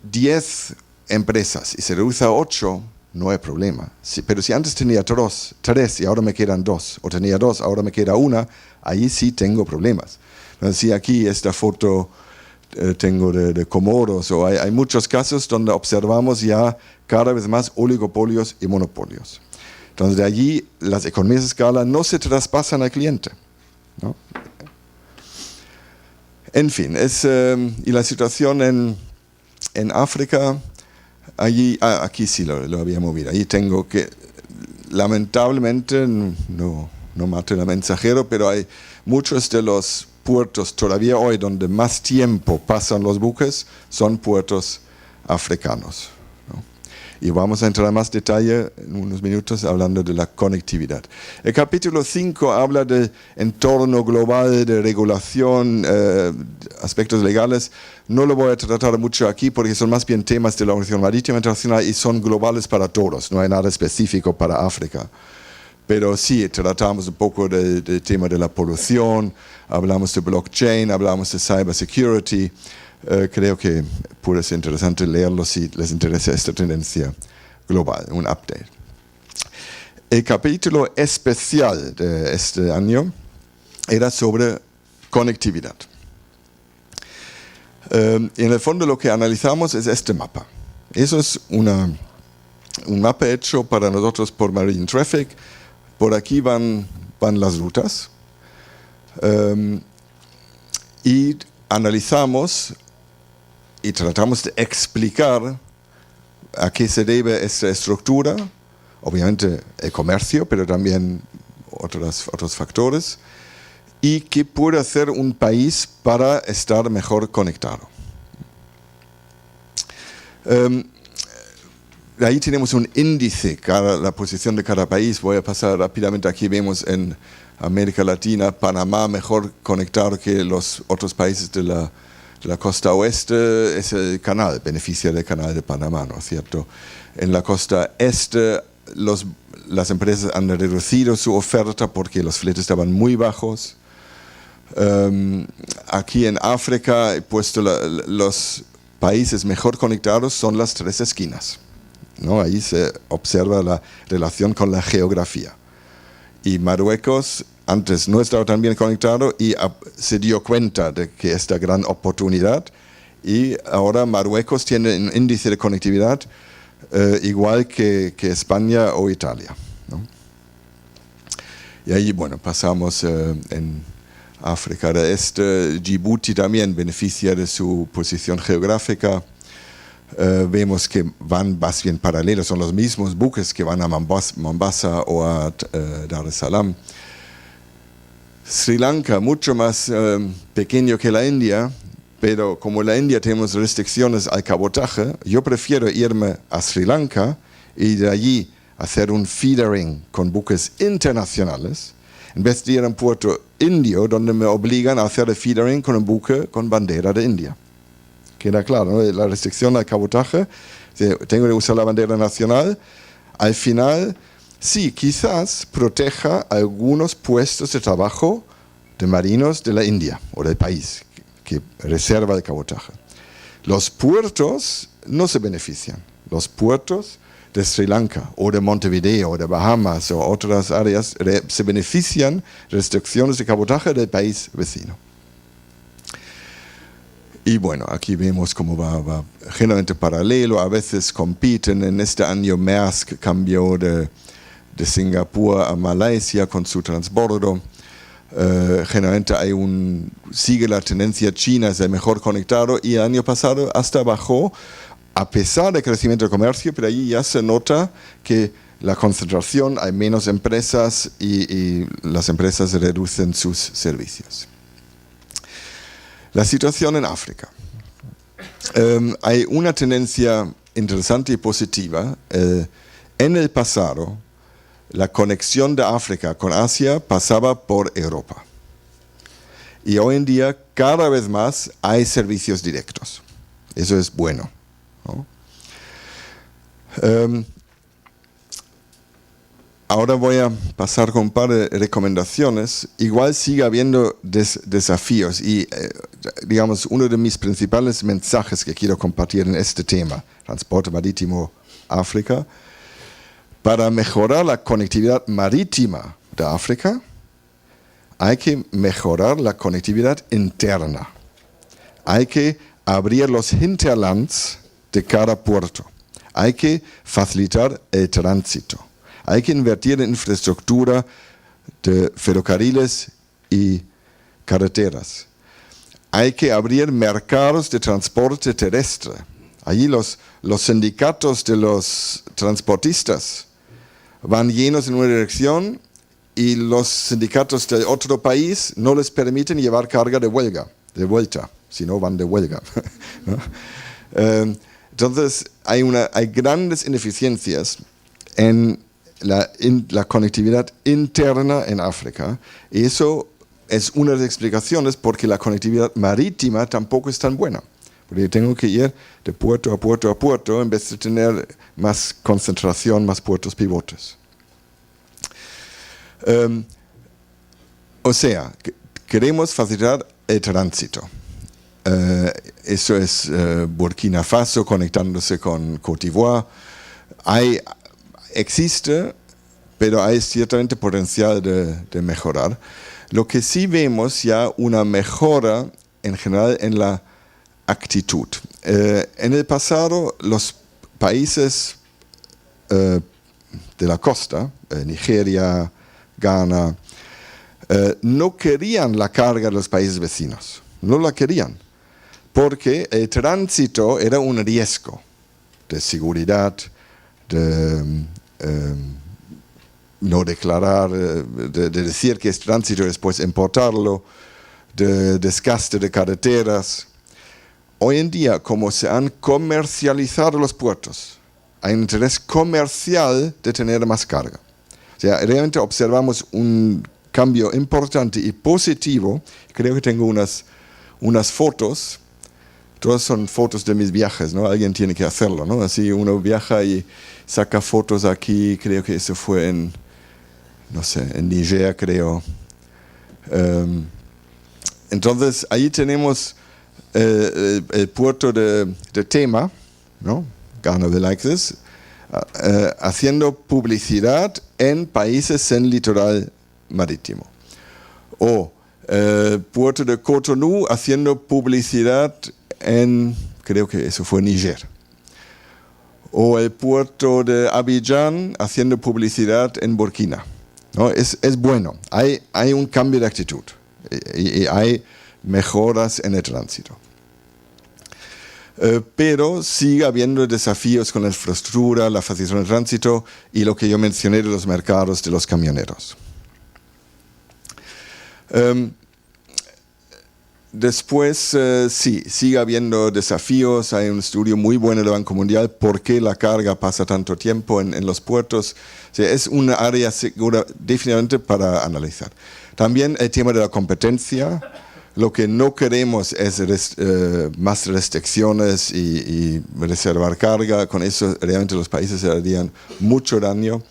10 empresas y se reduce a 8, no hay problema. Pero si antes tenía 3 y ahora me quedan 2, o tenía 2, ahora me queda 1, ahí sí tengo problemas. Entonces, si aquí esta foto tengo de Comoros, o hay muchos casos donde observamos ya cada vez más oligopolios y monopolios. Entonces, de allí las economías de escala no se traspasan al cliente, ¿no? En fin, y la situación en África, allí, aquí sí lo había movido. Allí tengo que, lamentablemente, no mato el mensajero, pero hay muchos de los puertos todavía hoy donde más tiempo pasan los buques son puertos africanos, ¿no? Y vamos a entrar en más detalle en unos minutos hablando de la conectividad. El capítulo 5 habla del entorno global de regulación, aspectos legales. No lo voy a tratar mucho aquí porque son más bien temas de la Organización Marítima Internacional y son globales para todos, no hay nada específico para África. Pero sí, tratamos un poco del tema de la polución, hablamos de blockchain, hablamos de cybersecurity. Creo que puede ser interesante leerlo si les interesa esta tendencia global, un update. El capítulo especial de este año era sobre conectividad. En el fondo lo que analizamos es este mapa. Eso es un mapa hecho para nosotros por Marine Traffic. Por aquí van las rutas y analizamos y tratamos de explicar a qué se debe esta estructura, obviamente el comercio, pero también otros factores, y qué puede hacer un país para estar mejor conectado. Ahí tenemos un índice, la posición de cada país. Voy a pasar rápidamente. Aquí vemos en América Latina, Panamá mejor conectado que los otros países de la costa oeste. Es el canal, beneficia del canal de Panamá, ¿no es cierto? En la costa este, las empresas han reducido su oferta porque los fletes estaban muy bajos. Aquí en África he puesto los países mejor conectados son las 3 esquinas, ¿no? Ahí se observa la relación con la geografía. Y Marruecos antes no estaba tan bien conectado y se dio cuenta de que esta gran oportunidad, y ahora Marruecos tiene un índice de conectividad igual que España o Italia, ¿no? Y ahí, bueno, pasamos África del Este. Djibouti también beneficia de su posición geográfica. Vemos que van más bien paralelos, son los mismos buques que van a Mombasa o a Dar es Salaam. Sri Lanka, mucho más pequeño que la India, pero como en la India tenemos restricciones al cabotaje, yo prefiero irme a Sri Lanka y de allí hacer un feedering con buques internacionales, en vez de ir a un puerto indio donde me obligan a hacer el feedering con un buque con bandera de India. Queda claro, ¿no? La restricción al cabotaje, tengo que usar la bandera nacional, al final sí, quizás proteja algunos puestos de trabajo de marinos de la India o del país que reserva el cabotaje. Los puertos no se benefician. Los puertos de Sri Lanka o de Montevideo o de Bahamas o otras áreas se benefician de restricciones de cabotaje del país vecino. Y bueno, aquí vemos cómo va generalmente paralelo, a veces compiten. En este año Maersk cambió de Singapur a Malasia con su transbordo. Generalmente sigue la tendencia china, es el mejor conectado, y el año pasado hasta bajó, a pesar del crecimiento del comercio, pero allí ya se nota que la concentración, hay menos empresas y las empresas reducen sus servicios. La situación en África. Hay una tendencia interesante y positiva. En el pasado, la conexión de África con Asia pasaba por Europa. Y hoy en día, cada vez más, hay servicios directos. Eso es bueno, ¿no? Ahora voy a pasar con un par de recomendaciones. Igual sigue habiendo desafíos y, digamos, uno de mis principales mensajes que quiero compartir en este tema, transporte marítimo África, para mejorar la conectividad marítima de África, hay que mejorar la conectividad interna. Hay que abrir los hinterlands de cada puerto. Hay que facilitar el tránsito. Hay que invertir en infraestructura de ferrocarriles y carreteras. Hay que abrir mercados de transporte terrestre. Allí los sindicatos de los transportistas van llenos en una dirección y los sindicatos de otro país no les permiten llevar carga de vuelta, si no van de huelga. ¿No? Entonces hay grandes ineficiencias en la conectividad interna en África, y eso es una de las explicaciones porque la conectividad marítima tampoco es tan buena, porque tengo que ir de puerto a puerto a puerto en vez de tener más concentración, más puertos pivotes. O sea, queremos facilitar el tránsito. Eso es Burkina Faso conectándose con Côte d'Ivoire. Existe, pero hay ciertamente potencial de mejorar. Lo que sí vemos ya una mejora en general en la actitud. En el pasado, los países de la costa, Nigeria, Ghana, no querían la carga de los países vecinos. No la querían, porque el tránsito era un riesgo de seguridad, de no declarar, de decir que es tránsito y después importarlo, de desgaste de carreteras. Hoy en día, como se han comercializado los puertos, hay un interés comercial de tener más carga. O sea, realmente observamos un cambio importante y positivo. Creo que tengo unas fotos. Todas son fotos de mis viajes, ¿no? Alguien tiene que hacerlo, ¿no? Así uno viaja y saca fotos aquí. Creo que eso fue en Niger, creo. Entonces, ahí tenemos el puerto de Tema, ¿no? Ghana de Laxis, haciendo publicidad en países en litoral marítimo. O puerto de Cotonou haciendo publicidad creo que eso fue Níger. O el puerto de Abidjan haciendo publicidad en Burkina. ¿No? Es bueno, hay un cambio de actitud. y hay mejoras en el tránsito. Pero sigue habiendo desafíos con la infraestructura, la facilitación del tránsito y lo que yo mencioné de los mercados de los camioneros. Después, sí, sigue habiendo desafíos. Hay un estudio muy bueno del Banco Mundial, por qué la carga pasa tanto tiempo en los puertos. O sea, es una área segura definitivamente para analizar. También el tema de la competencia. Lo que no queremos es más restricciones y reservar carga. Con eso realmente los países se harían mucho daño.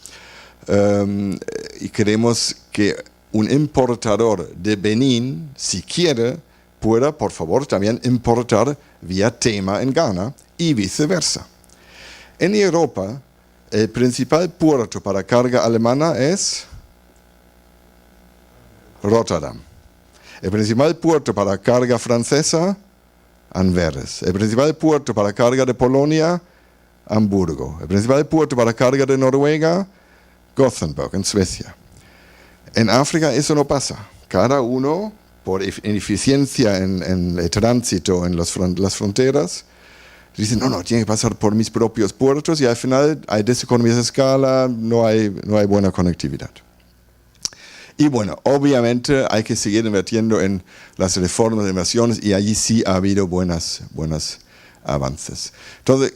Y queremos que un importador de Benín, si quiere, pueda, por favor, también importar vía Tema en Ghana y viceversa. En Europa, el principal puerto para carga alemana es Rotterdam. El principal puerto para carga francesa, Amberes. El principal puerto para carga de Polonia, Hamburgo. El principal puerto para carga de Noruega, Gothenburg, en Suecia. En África eso no pasa. Cada uno, por ineficiencia en el tránsito, en las fronteras, dicen, no, tiene que pasar por mis propios puertos y al final hay deseconomías de escala, no hay buena conectividad. Y bueno, obviamente hay que seguir invirtiendo en las reformas de inversiones y allí sí ha habido buenos avances. Entonces,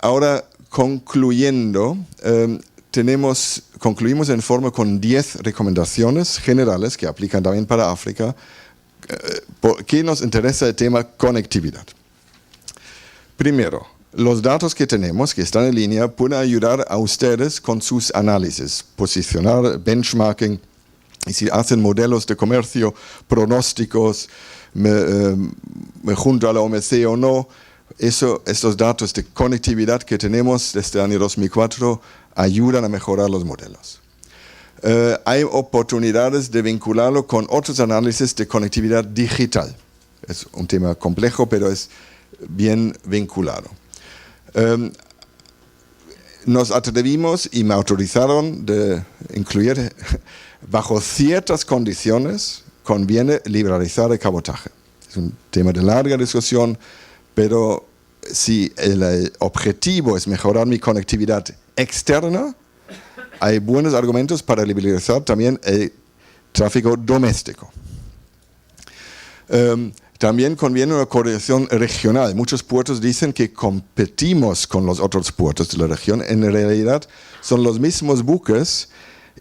ahora concluyendo, concluimos el informe con 10 recomendaciones generales que aplican también para África, que nos interesa el tema conectividad. Primero, los datos que tenemos, que están en línea, pueden ayudar a ustedes con sus análisis, posicionar, benchmarking, y si hacen modelos de comercio, pronósticos, me junto a la OMC o no, estos datos de conectividad que tenemos desde el año 2004 ayudan a mejorar los modelos. Hay oportunidades de vincularlo con otros análisis de conectividad digital. Es un tema complejo, pero es bien vinculado. Nos atrevimos y me autorizaron de incluir, bajo ciertas condiciones, conviene liberalizar el cabotaje. Es un tema de larga discusión, pero si el objetivo es mejorar mi conectividad externa, hay buenos argumentos para liberalizar también el tráfico doméstico. También conviene una coordinación regional. Muchos puertos dicen que competimos con los otros puertos de la región. En realidad son los mismos buques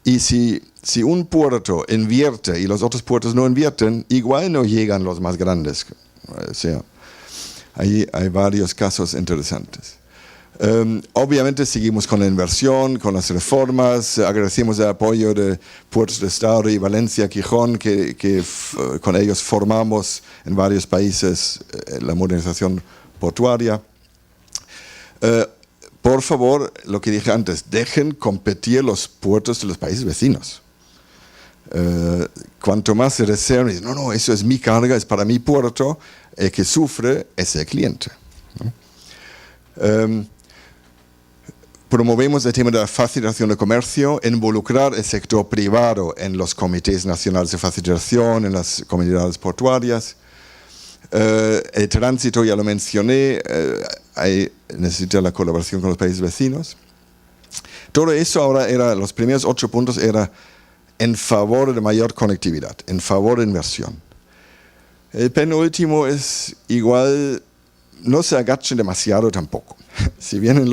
y si un puerto invierte y los otros puertos no invierten, igual no llegan los más grandes. O sea, ahí hay varios casos interesantes. Obviamente seguimos con la inversión, con las reformas, agradecemos el apoyo de Puertos de Estado y Valencia, Gijón, que con ellos formamos en varios países la modernización portuaria. Por favor, lo que dije antes, dejen competir los puertos de los países vecinos. Cuanto más se reserven, no, eso es mi carga, es para mi puerto, el que sufre es el cliente, ¿no? Promovemos el tema de la facilitación de comercio, involucrar el sector privado en los comités nacionales de facilitación, en las comunidades portuarias. El tránsito, ya lo mencioné, necesita la colaboración con los países vecinos. Todo eso ahora los primeros 8 puntos era en favor de mayor conectividad, en favor de inversión. El penúltimo es igual, no se agachen demasiado tampoco. Si vienen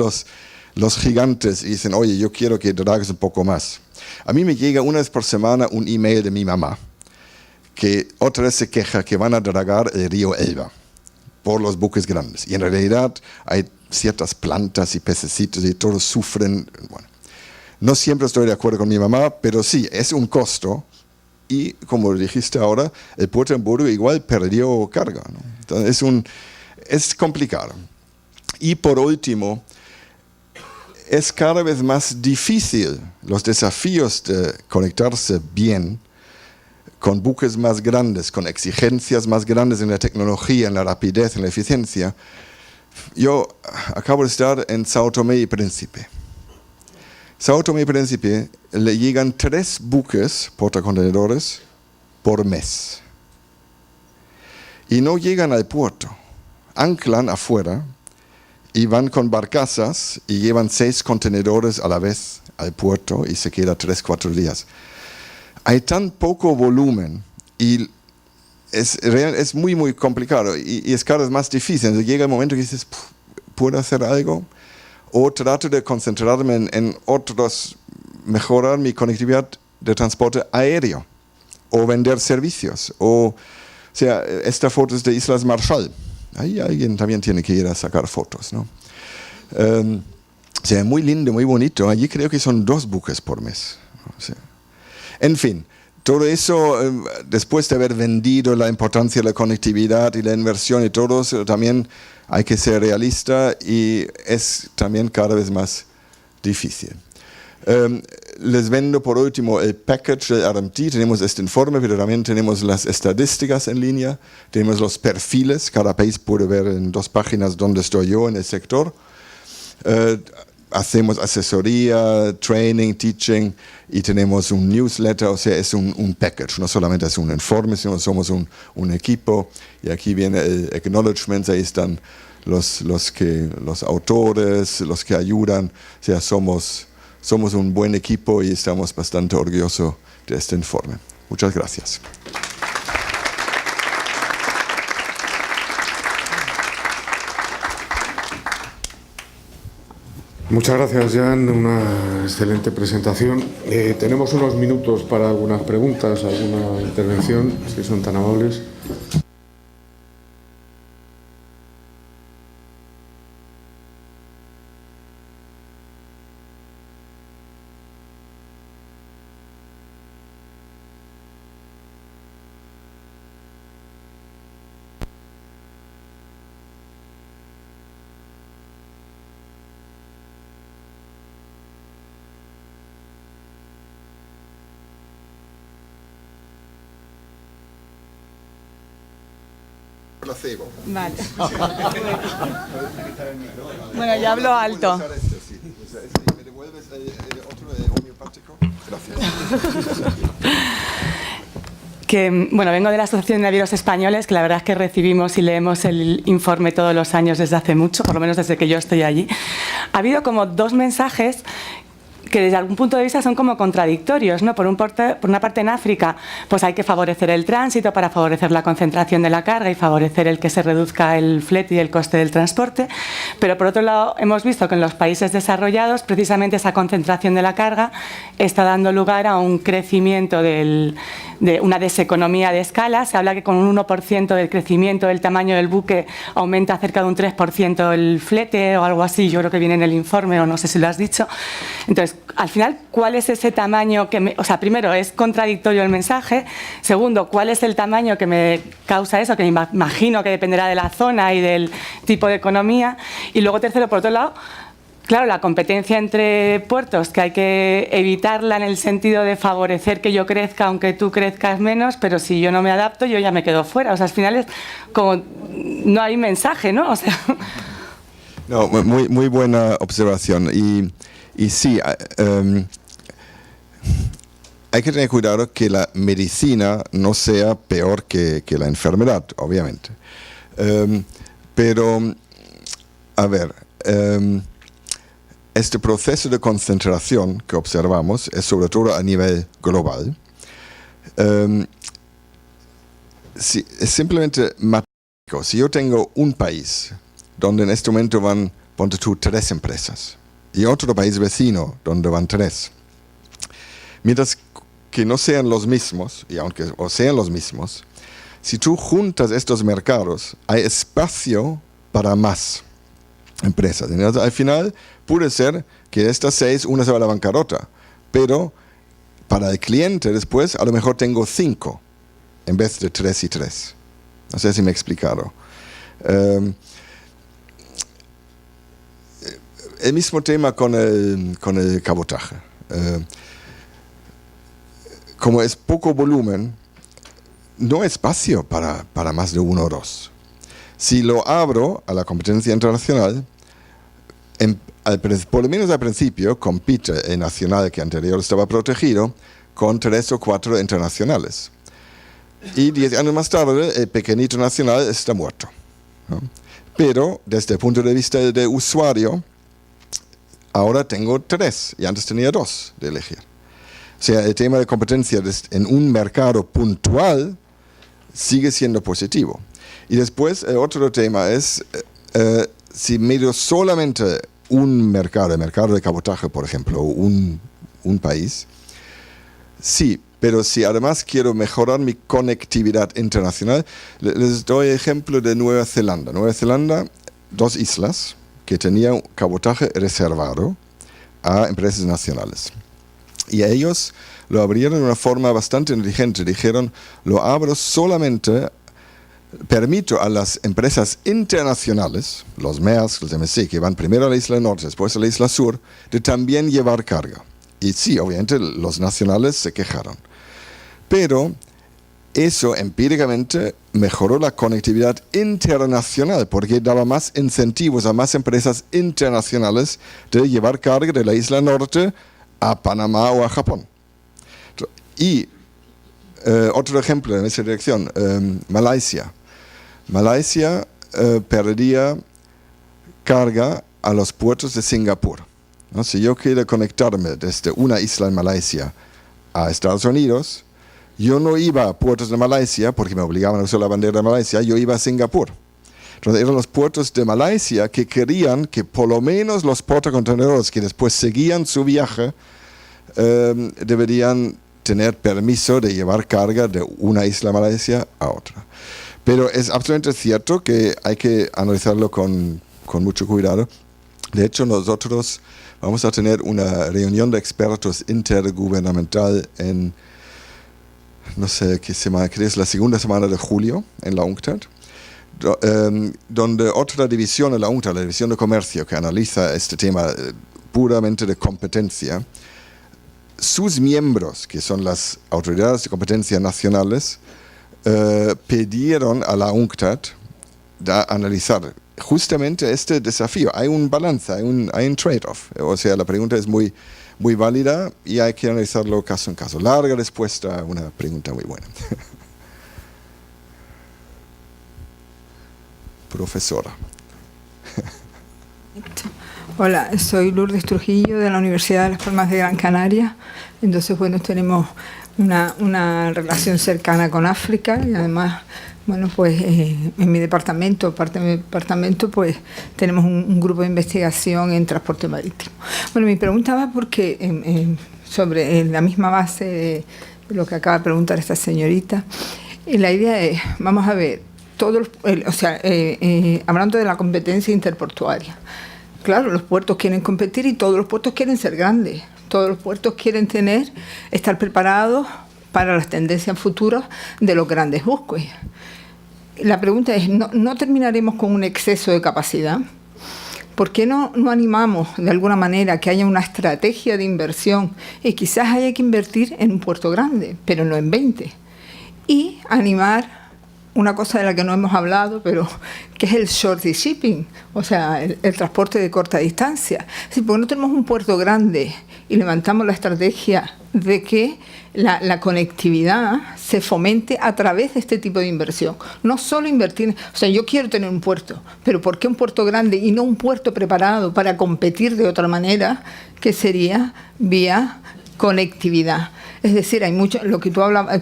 los gigantes y dicen, oye, yo quiero que dragues un poco más. A mí me llega una vez por semana un email de mi mamá, que otra vez se queja que van a dragar el río Elba por los buques grandes. Y en realidad hay ciertas plantas y pececitos y todos sufren. Bueno, no siempre estoy de acuerdo con mi mamá, pero sí, es un costo. Y como dijiste ahora, el puerto de Hamburgo igual perdió carga, ¿no? Entonces es complicado. Y por último, es cada vez más difícil los desafíos de conectarse bien con buques más grandes, con exigencias más grandes en la tecnología, en la rapidez, en la eficiencia. Yo acabo de estar en Sao Tomé y Príncipe. Sao Tomé y Príncipe le llegan 3 buques portacontenedores por mes. Y no llegan al puerto, anclan afuera y van con barcazas y llevan 6 contenedores a la vez al puerto y se queda 3-4 días. Hay tan poco volumen y es muy, muy complicado y es cada vez más difícil. Entonces llega el momento que dices, ¿puedo hacer algo? O trato de concentrarme en otros, mejorar mi conectividad de transporte aéreo o vender servicios. O sea, esta foto es de Islas Marshall. Ahí alguien también tiene que ir a sacar fotos, ¿no? O sea, muy lindo, muy bonito. Allí creo que son 2 buques por mes. O sea, en fin, todo eso, después de haber vendido la importancia de la conectividad y la inversión y todo eso, también hay que ser realista y es también cada vez más difícil. Les vendo por último el package del RMT. Tenemos este informe, pero también tenemos las estadísticas en línea, tenemos los perfiles, cada país puede ver en 2 páginas dónde estoy yo en el sector. Hacemos asesoría, training, teaching y tenemos un newsletter, o sea, es un package, no solamente es un informe, sino somos un equipo. Y aquí viene el acknowledgement, ahí están los autores, los que ayudan, o sea, somos un buen equipo y estamos bastante orgullosos de este informe. Muchas gracias. Muchas gracias, Jan. Una excelente presentación. Tenemos unos minutos para algunas preguntas, alguna intervención, si son tan amables. Placebo. Vale. Bueno, ya hablo alto. ¿Me devuelves el otro homeopático? Gracias. Bueno, vengo de la Asociación de Navieros Españoles, que la verdad es que recibimos y leemos el informe todos los años desde hace mucho, por lo menos desde que yo estoy allí. Ha habido como 2 mensajes que desde algún punto de vista son como contradictorios, ¿no? Por una parte en África pues hay que favorecer el tránsito para favorecer la concentración de la carga y favorecer el que se reduzca el flete y el coste del transporte, pero por otro lado hemos visto que en los países desarrollados precisamente esa concentración de la carga está dando lugar a un crecimiento de una deseconomía de escala. Se habla que con un 1% del crecimiento del tamaño del buque aumenta cerca de un 3% el flete o algo así, yo creo que viene en el informe o no sé si lo has dicho. Entonces, al final, ¿cuál es ese tamaño que o sea, primero, ¿es contradictorio el mensaje? Segundo, ¿cuál es el tamaño que me causa eso? Que me imagino que dependerá de la zona y del tipo de economía. Y luego, tercero, por otro lado, claro, la competencia entre puertos, que hay que evitarla en el sentido de favorecer que yo crezca aunque tú crezcas menos, pero si yo no me adapto, yo ya me quedo fuera. O sea, al final es como no hay mensaje, ¿no? O sea... No, muy buena observación. Y sí, hay que tener cuidado que la medicina no sea peor que la enfermedad, obviamente. Pero, a ver, este proceso de concentración que observamos es sobre todo a nivel global. Es simplemente matemático. Si yo tengo un país donde en este momento van, ponte tú, 3 empresas, y otro país vecino donde van 3. Mientras que no sean los mismos, y aunque o sean los mismos, si tú juntas estos mercados, hay espacio para más empresas. Entonces, al final, puede ser que de estas 6, una se va a la bancarrota, pero para el cliente después, a lo mejor tengo 5 en vez de 3 y 3. No sé si me he explicado. El mismo tema con el cabotaje. Como es poco volumen, no hay espacio para más de 1 o 2. Si lo abro a la competencia internacional, por lo menos al principio compite el nacional que anterior estaba protegido con 3 o 4 internacionales. Y 10 años más tarde, el pequeñito nacional está muerto, ¿no? Pero desde el punto de vista del usuario, ahora tengo 3 y antes tenía 2 de elegir. O sea, el tema de competencia en un mercado puntual sigue siendo positivo. Y después, otro tema es, si mido solamente un mercado, el mercado de cabotaje, por ejemplo, un país, sí, pero si además quiero mejorar mi conectividad internacional, les doy ejemplo de Nueva Zelanda. Nueva Zelanda, 2 islas que tenían cabotaje reservado a empresas nacionales. Y ellos lo abrieron de una forma bastante inteligente. Dijeron, lo abro solamente, permito a las empresas internacionales, los Maersk, los MSC, que van primero a la isla norte, después a la isla sur, de también llevar carga. Y sí, obviamente los nacionales se quejaron. Pero eso empíricamente mejoró la conectividad internacional porque daba más incentivos a más empresas internacionales de llevar carga de la isla norte a Panamá o a Japón. Y otro ejemplo en esa dirección, Malasia. Malasia perdía carga a los puertos de Singapur, ¿no? Si yo quiero conectarme desde una isla en Malasia a Estados Unidos, yo no iba a puertos de Malasia porque me obligaban a usar la bandera de Malasia, yo iba a Singapur. Entonces eran los puertos de Malasia que querían que por lo menos los portacontenedores que después seguían su viaje deberían tener permiso de llevar carga de una isla de Malasia a otra. Pero es absolutamente cierto que hay que analizarlo con mucho cuidado. De hecho, nosotros vamos a tener una reunión de expertos intergubernamental en, no sé qué semana, creo que es la segunda semana de julio en la UNCTAD, donde otra división de la UNCTAD, la división de comercio, que analiza este tema puramente de competencia, sus miembros, que son las autoridades de competencia nacionales, pidieron a la UNCTAD analizar justamente este desafío. Hay un balance, hay un trade-off. O sea, la pregunta es muy, muy válida y hay que analizarlo caso en caso. Larga respuesta a una pregunta muy buena. Profesora. Hola, soy Lourdes Trujillo de la Universidad de Las Palmas de Gran Canaria. Entonces, bueno, tenemos una relación cercana con África y además, bueno, pues en mi departamento, parte de mi departamento, pues tenemos un grupo de investigación en transporte marítimo. Bueno, mi pregunta va porque sobre la misma base de lo que acaba de preguntar esta señorita. La idea es, vamos a ver, hablando de la competencia interportuaria. Claro, los puertos quieren competir y todos los puertos quieren ser grandes. Todos los puertos quieren estar preparados para las tendencias futuras de los grandes buques. La pregunta es, ¿no terminaremos con un exceso de capacidad? ¿Por qué no animamos de alguna manera que haya una estrategia de inversión? Y quizás haya que invertir en un puerto grande, pero no en 20. Y animar una cosa de la que no hemos hablado, pero que es el short shipping, o sea, el transporte de corta distancia. Sí, porque no tenemos un puerto grande y levantamos la estrategia de que la conectividad se fomente a través de este tipo de inversión. No solo invertir, o sea, yo quiero tener un puerto, pero ¿por qué un puerto grande y no un puerto preparado para competir de otra manera, que sería vía conectividad? Es decir, hay mucho, lo que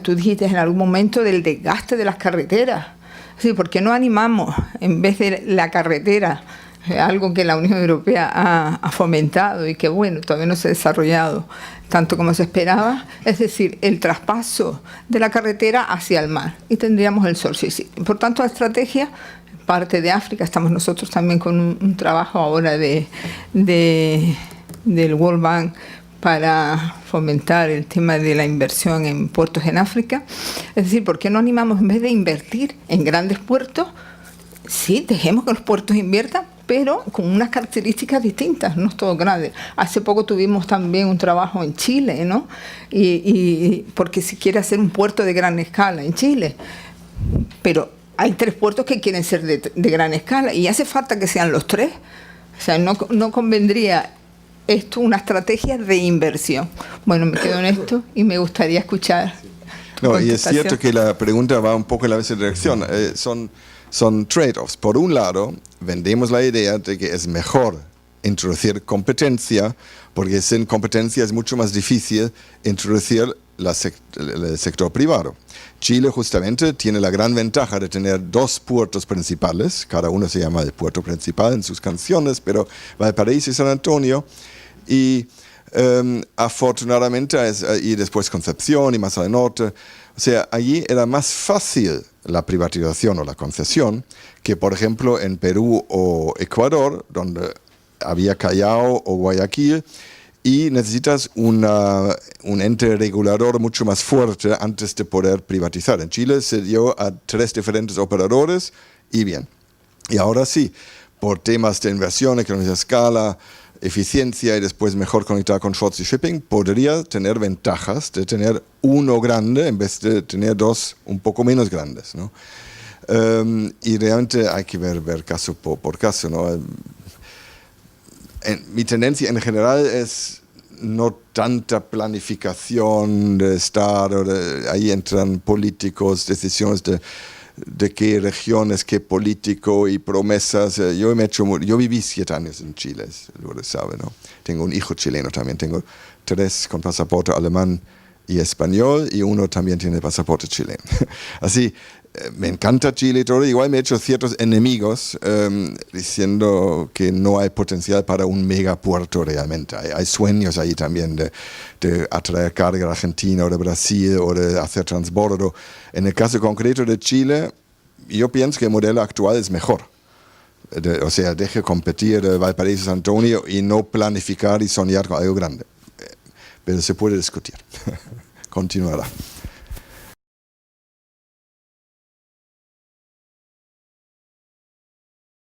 tú dijiste en algún momento del desgaste de las carreteras. Sí, ¿por qué no animamos, en vez de la carretera, algo que la Unión Europea ha fomentado y que, bueno, todavía no se ha desarrollado tanto como se esperaba? Es decir, el traspaso de la carretera hacia el mar. Y tendríamos el source. Por tanto, la estrategia, parte de África, estamos nosotros también con un trabajo ahora del World Bank para fomentar el tema de la inversión en puertos en África. Es decir, ¿por qué no animamos, en vez de invertir en grandes puertos, sí, dejemos que los puertos inviertan, pero con unas características distintas, no es todo grande? Hace poco tuvimos también un trabajo en Chile, ¿no? Y porque se quiere hacer un puerto de gran escala en Chile, pero hay 3 puertos que quieren ser de gran escala y hace falta que sean los 3. O sea, no convendría esto una estrategia de inversión. Bueno, me quedo en esto y me gustaría escuchar No, y es cierto que la pregunta va un poco en la misma dirección. Son trade-offs. Por un lado, vendemos la idea de que es mejor introducir competencia, porque sin competencia es mucho más difícil introducir el sector privado. Chile justamente tiene la gran ventaja de tener 2 puertos principales, cada uno se llama el puerto principal en sus canciones, pero Valparaíso y San Antonio, y afortunadamente, y después Concepción y más al norte, o sea, allí era más fácil la privatización o la concesión que, por ejemplo, en Perú o Ecuador, donde había Callao o Guayaquil, y necesitas un ente regulador mucho más fuerte antes de poder privatizar. En Chile se dio a 3 diferentes operadores y bien. Y ahora sí, por temas de inversión, economía de escala, eficiencia y después mejor conectar con short sea shipping, podría tener ventajas de tener uno grande en vez de tener 2 un poco menos grandes, ¿no? Y realmente hay que ver caso por caso, ¿no? Mi tendencia en general es no tanta planificación de Estado, ahí entran políticos, decisiones de qué regiones, qué político y promesas. Yo viví 7 años en Chile, lo sabe, ¿no? Tengo un hijo chileno también, tengo 3 con pasaporte alemán y español y 1 también tiene pasaporte chileno. Así, me encanta Chile y todo, igual me he hecho ciertos enemigos diciendo que no hay potencial para un megapuerto realmente. Hay sueños ahí también de atraer carga a Argentina o de Brasil o de hacer transbordo. En el caso concreto de Chile, yo pienso que el modelo actual es mejor. O sea, deje competir Valparaíso San Antonio y no planificar y soñar con algo grande. Pero se puede discutir. Continuará.